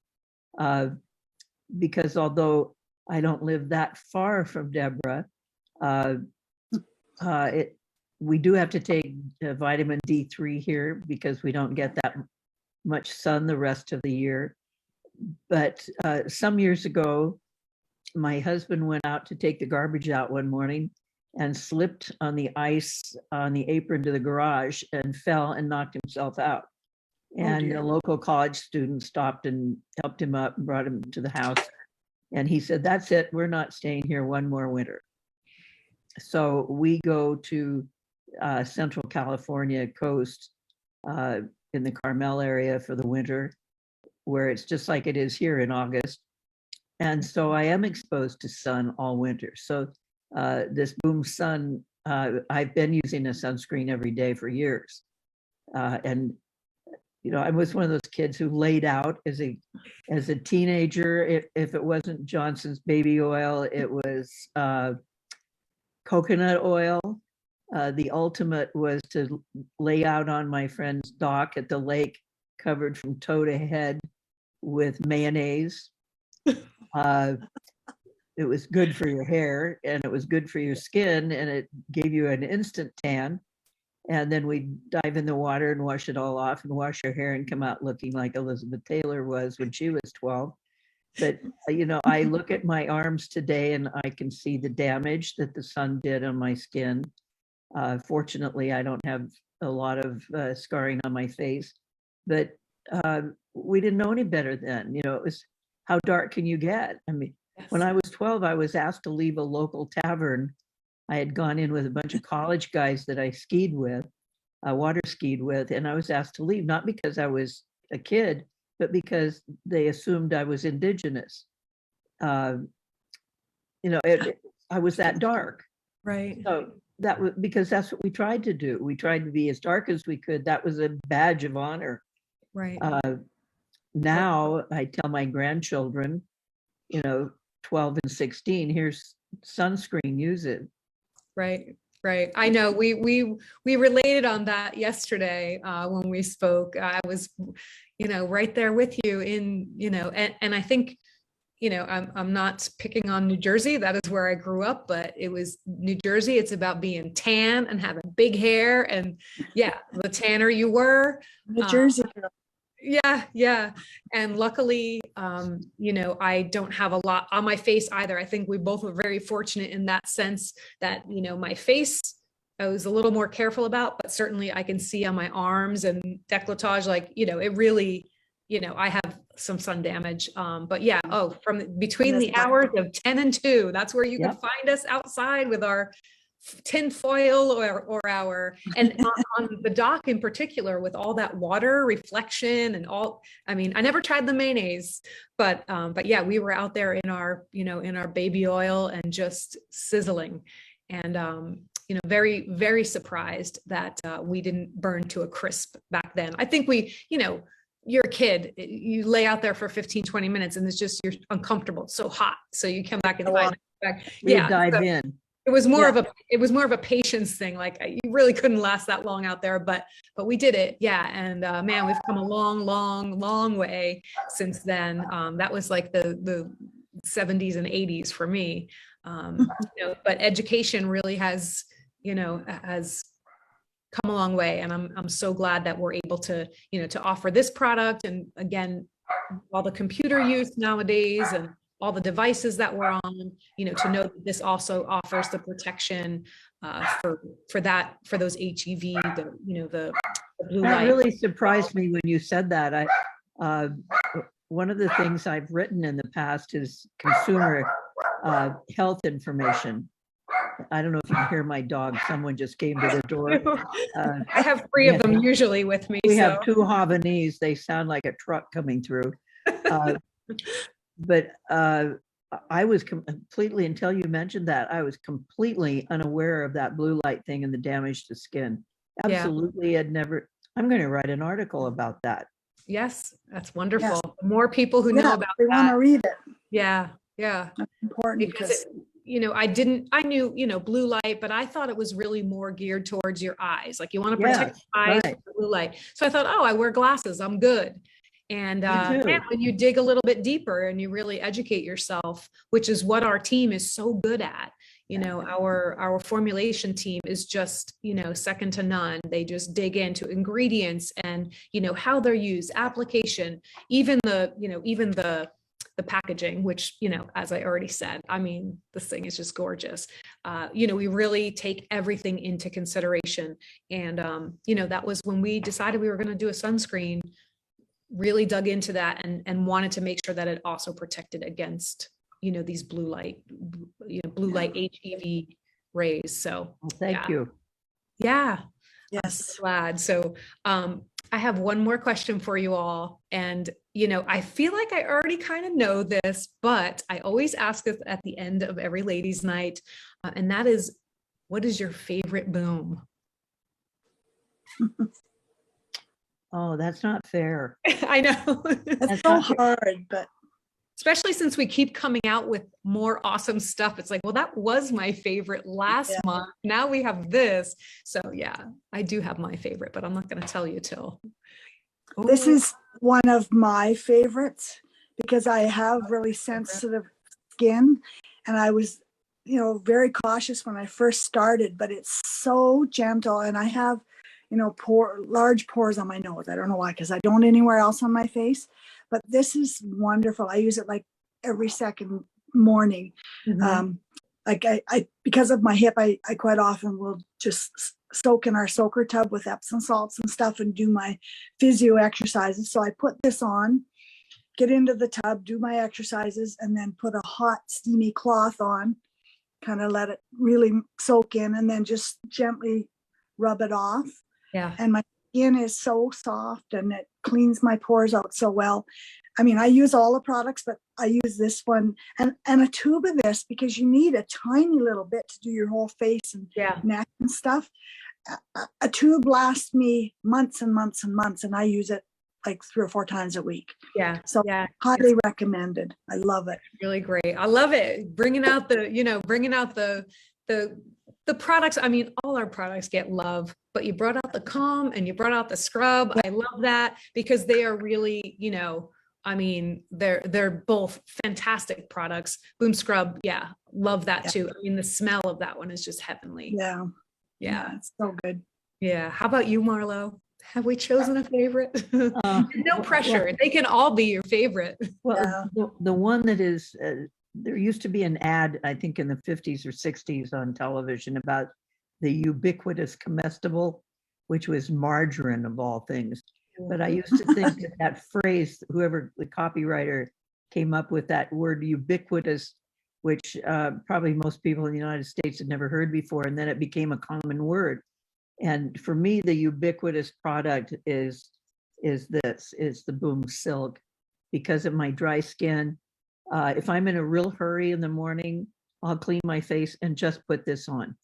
because although I don't live that far from Deborah, we do have to take vitamin D3 here because we don't get that much sun the rest of the year. But some years ago, my husband went out to take the garbage out one morning and slipped on the ice on the apron to the garage and fell and knocked himself out. And a local college student stopped and helped him up and brought him to the house. And he said, "That's it, we're not staying here one more winter." So we go to Central California coast in the Carmel area for the winter, where it's just like it is here in August. And so I am exposed to sun all winter. So this Boom Sun, I've been using a sunscreen every day for years. And I was one of those kids who laid out as a teenager. If it wasn't Johnson's baby oil, it was coconut oil. The ultimate was to lay out on my friend's dock at the lake, covered from toe to head with mayonnaise. It was good for your hair and it was good for your skin, and it gave you an instant tan. And then we dive in the water and wash it all off and wash your hair and come out looking like Elizabeth Taylor was when she was 12. But, I look at my arms today and I can see the damage that the sun did on my skin. Fortunately, I don't have a lot of scarring on my face, but we didn't know any better then. You know, it was how dark can you get? I mean, when I was 12, I was asked to leave a local tavern. I had gone in with a bunch of college guys that I skied with, water skied with, and I was asked to leave, not because I was a kid, but because they assumed I was indigenous. You know, I was that dark. Right. So that was because that's what we tried to do. We tried to be as dark as we could. That was a badge of honor. Right. Now I tell my grandchildren, you know, 12 and 16, here's sunscreen, use it. Right. Right. I know we related on that yesterday when we spoke. I was, you know, right there with you in, you know, and I think, you know, I'm not picking on New Jersey. That is where I grew up, but it was New Jersey. It's about being tan and having big hair. And yeah, the tanner you were. New Jersey girl. Yeah. And luckily, you know, I don't have a lot on my face either. I think we both were very fortunate in that sense that, you know, my face, I was a little more careful about, but certainly I can see on my arms and décolletage, like, you know, it really, you know, I have some sun damage. But yeah, from between the hours of 10 and 2, that's where you can find us outside with our tin foil or our, and on the dock in particular, with all that water reflection and all, I mean, I never tried the mayonnaise, but yeah, we were out there in our, you know, in our baby oil and just sizzling. And, you know, very, very surprised that we didn't burn to a crisp back then. I think we, you know, you're a kid, you lay out there for 15, 20 minutes and it's just, you're uncomfortable. It's so hot. So you come back and dive in. It was more of a patience thing. Like you really couldn't last that long out there, but we did it. Yeah. And man, we've come a long way since then. That was like the 70s and 80s for me. You know, but education really has come a long way. And I'm so glad that we're able to, you know, to offer this product. And again, all the computer use nowadays and all the devices that we're on, you know, to know that this also offers the protection for those HEV, the blue light. That really surprised me when you said that. One of the things I've written in the past is consumer health information. I don't know if you can hear my dog. Someone just came to the door. I have 3 of them usually with me. We have 2 Havanese. They sound like a truck coming through. But I was completely, until you mentioned that, I was completely unaware of that blue light thing and the damage to skin. Absolutely had never. I'm going to write an article about that. Yes, that's wonderful. Yes. More people who know about they want to read it. Yeah. That's important because you know, I knew, you know, blue light, but I thought it was really more geared towards your eyes. Like you want to protect your eyes from blue light. So I thought, I wear glasses, I'm good. And when you dig a little bit deeper and you really educate yourself, which is what our team is so good at, you know, our formulation team is just, you know, second to none. They just dig into ingredients and, you know, how they're used, application, even the packaging, which, you know, as I already said, I mean, this thing is just gorgeous. You know, we really take everything into consideration. And, you know, that was when we decided we were going to do a sunscreen, really dug into that and wanted to make sure that it also protected against, you know, these blue light HEV rays. So thank you. Yeah. Yes. I'm so glad. So I have one more question for you all. And, you know, I feel like I already kind of know this, but I always ask this at the end of every ladies' night. And that is, what is your favorite boom? Oh, that's not fair. I know. It's so hard, but especially since we keep coming out with more awesome stuff. It's like, well, that was my favorite last month. Now we have this. So yeah, I do have my favorite, but I'm not going to tell you till. This is one of my favorites because I have really sensitive skin and I was, you know, very cautious when I first started, but it's so gentle and I have, you know, large pores on my nose. I don't know why, because I don't anywhere else on my face, but this is wonderful. I use it like every second morning. like I because of my hip, I quite often will just soak in our soaker tub with Epsom salts and stuff and do my physio exercises. So I put this on, get into the tub, do my exercises, and then put a hot steamy cloth on, kind of let it really soak in, and then just gently rub it off. Yeah. And my skin is so soft and it cleans my pores out so well. I mean, I use all the products, but I use this one and a tube of this because you need a tiny little bit to do your whole face and Yeah. neck and stuff. A tube lasts me months and months and months, and I use it like 3 or 4 times a week. Yeah. So yeah. highly recommended. I love it. Really great. I love it. Bringing out the products. I mean, all our products get love, but you brought out the calm and you brought out the scrub. I love that because they are really, I mean, they're both fantastic products. Boom Scrub. Yeah. Love that too. I mean, the smell of that one is just heavenly. Yeah. Yeah. It's so good. Yeah. How about you, Marlo? Have we chosen a favorite? No pressure. Well, they can all be your favorite. Well, the one that is, there used to be an ad, I think in the 50s or 60s on television about the ubiquitous comestible, which was margarine of all things. But I used to think that phrase, whoever the copywriter came up with that word ubiquitous, which probably most people in the United States had never heard before, and then it became a common word. And for me, the ubiquitous product is the Boom Silk, because of my dry skin. If I'm in a real hurry in the morning, I'll clean my face and just put this on.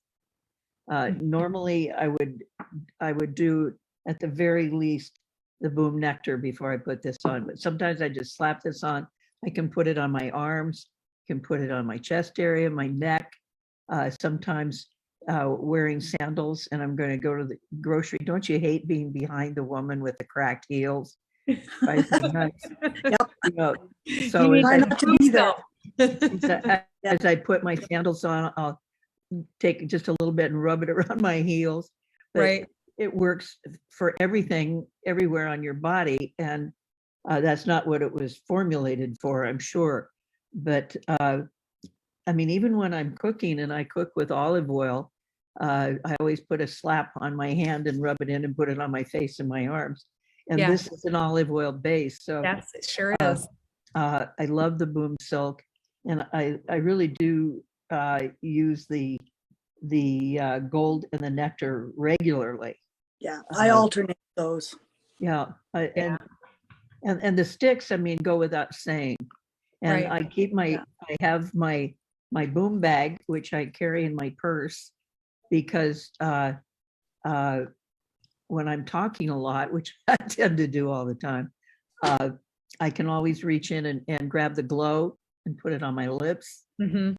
Normally, I would do at the very least the Boom Nectar before I put this on, but sometimes I just slap this on. I can put it on my arms, can put it on my chest area, my neck. Sometimes wearing sandals, and I'm going to go to the grocery. Don't you hate being behind the woman with the cracked heels? Right? Yep. So Try not to be there. as I put my sandals on, I'll take just a little bit and rub it around my heels. But Right. it works for everything, everywhere on your body, and that's not what it was formulated for, I'm sure. But I mean, even when I'm cooking and I cook with olive oil, I always put a slap on my hand and rub it in and put it on my face and my arms. And this is an olive oil base. So Yes, it sure is. I love the Boom Silk, and I really do use the gold and the nectar regularly. Yeah, I alternate those. Yeah, and the sticks, I mean, go without saying. And Right. I keep I have my Boom bag, which I carry in my purse, because when I'm talking a lot, which I tend to do all the time, I can always reach in and grab the glow and put it on my lips. Mhm.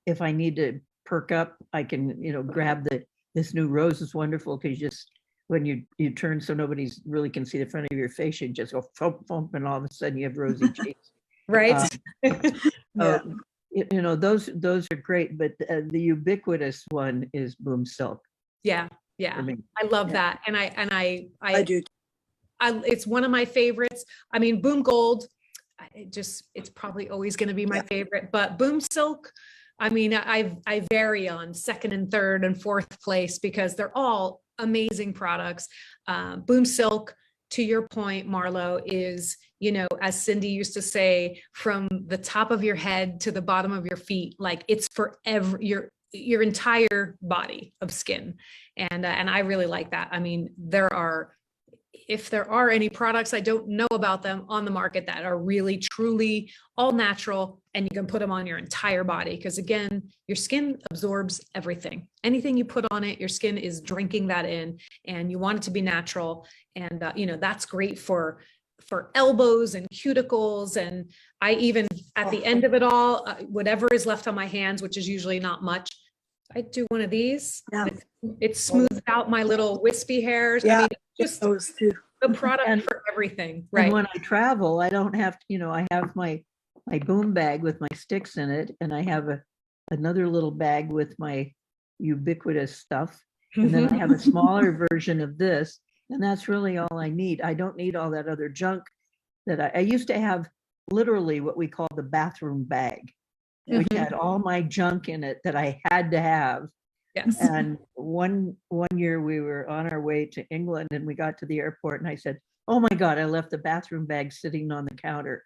If I need to perk up, I can, grab this new rose is wonderful, because just when you turn so nobody's really can see the front of your face, you just go thump, thump, and all of a sudden you have rosy cheeks. Right. Those are great, but the ubiquitous one is Boom Silk Yeah. for Yeah. me. I love that. And I do. it's one of my favorites. I mean, Boom Gold, it's probably always going to be my favorite, but Boom Silk, I mean, I vary on second and third and fourth place because they're all amazing products. Boom Silk, to your point, Marlo, is, as Cindy used to say, from the top of your head to the bottom of your feet, like it's for your entire body of skin. And I really like that. I mean, if there are any products I don't know about them on the market that are really truly all natural, and you can put them on your entire body, because again, your skin absorbs everything. Anything you put on it, your skin is drinking that in, and you want it to be natural. And that's great for elbows and cuticles. And I even at the end of it all, whatever is left on my hands, which is usually not much, I do one of these. Yeah. It smooths out my little wispy hairs. Yeah, I mean, just those too. the product for everything. Right. And when I travel, I don't have to, I have my Boom bag with my sticks in it, and I have another little bag with my ubiquitous stuff. And then I have a smaller version of this, and that's really all I need. I don't need all that other junk that I used to have, literally what we call the bathroom bag. which Mhm. had all my junk in it that I had to have. Yes. And one year we were on our way to England and we got to the airport and I said, "Oh my God, I left the bathroom bag sitting on the counter."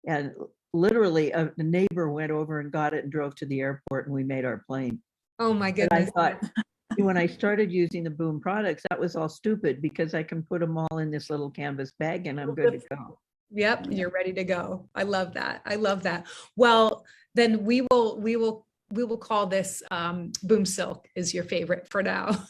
And literally a neighbor went over and got it and drove to the airport and we made our plane. Oh my But I goodness. thought when I started using the Boom products, that was all stupid because I can put them all in this little canvas bag and I'm good to go. Yep, you're ready to go. I love that. I love that. Well, then we will call this Boom Silk is your favorite for now.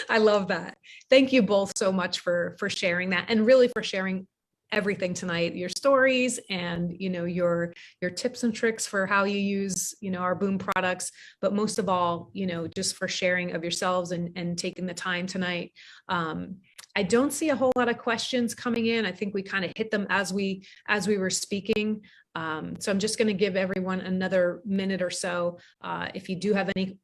I love that. Thank you both so much for sharing that and really for sharing everything tonight, your stories and your tips and tricks for how you use our Boom products, but most of all just for sharing of yourselves and taking the time tonight. I don't see a whole lot of questions coming in. I think we kind of hit them as we were speaking. So I'm just going to give everyone another minute or so. If you do have any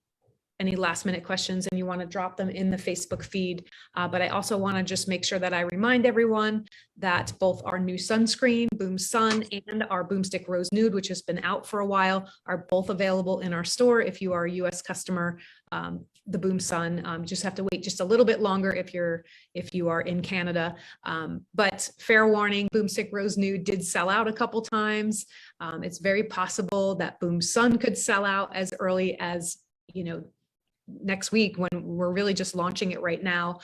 last minute questions and you want to drop them in the Facebook feed. But I also want to just make sure that I remind everyone that both our new sunscreen, Boom Sun, and our Boomstick Rose Nude, which has been out for a while, are both available in our store. If you are a US customer, the Boom Sun, you just have to wait just a little bit longer if you are in Canada. But fair warning, Boomstick Rose Nude did sell out a couple times. It's very possible that Boom Sun could sell out as early as next week when we're really just launching it right now.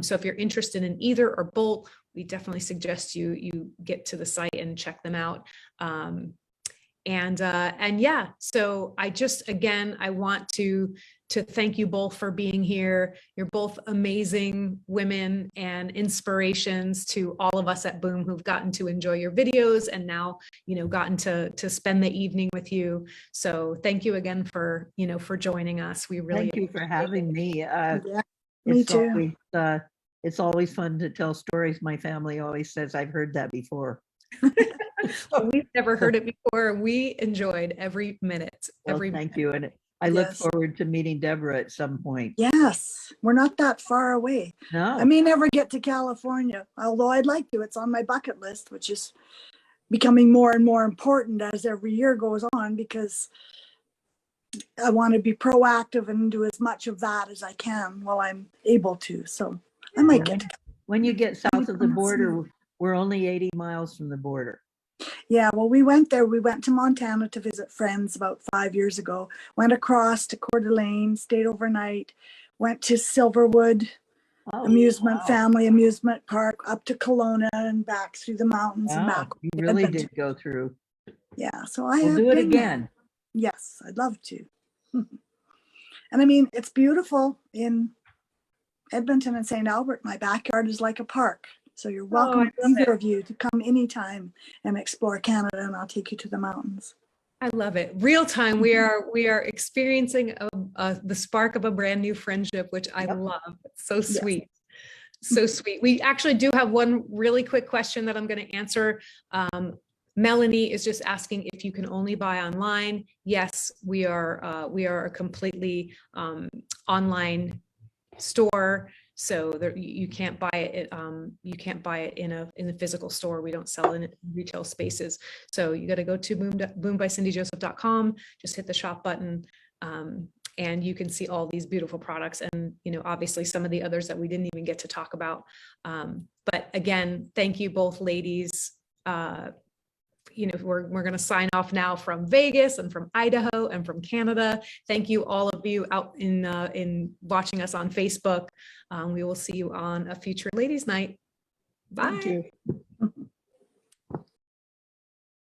So if you're interested in either or both, we definitely suggest you get to the site and check them out. And yeah, so I want to thank you both for being here. You're both amazing women and inspirations to all of us at Boom who've gotten to enjoy your videos and now, gotten to spend the evening with you. So thank you again for joining us. We really Thank you for having me. Yeah, me too. It's always fun to tell stories. My family always says I've heard that before. We've never heard it before. We enjoyed every minute. Well, thank you. And I look forward to meeting Deborah at some point. Yes, we're not that far away. No. I may never get to California, although I'd like to. It's on my bucket list, which is becoming more and more important as every year goes on because I want to be proactive and do as much of that as I can while I'm able to. So I might get to. When you get south of the border, we're only 80 miles from the border. Yeah, well, we went there. We went to Montana to visit friends about 5 years ago. Went across to Coeur d'Alene, stayed overnight, went to Silverwood Family Amusement Park, up to Kelowna and back through the mountains and back. You really did go through. Yeah, so I will do it again. Yes, I'd love to. And I mean, it's beautiful in Edmonton and St. Albert. My backyard is like a park. So you're welcome, either of you, to come anytime and explore Canada, and I'll take you to the mountains. I love it. Real time. We are experiencing the spark of a brand new friendship, which I love. It's so sweet. So sweet. We actually do have one really quick question that I'm going to answer. Melanie is just asking if you can only buy online. Yes, we are a completely online store. So there, you can't buy it. You can't buy it in the physical store. We don't sell in retail spaces. So you got to go to boombycindyjoseph.com. Just hit the shop button, and you can see all these beautiful products. And obviously some of the others that we didn't even get to talk about. But again, thank you both, ladies. We're going to sign off now from Vegas and from Idaho and from Canada. Thank you, all of you out in watching us on Facebook. We will see you on a future ladies' night. Bye. Thank you.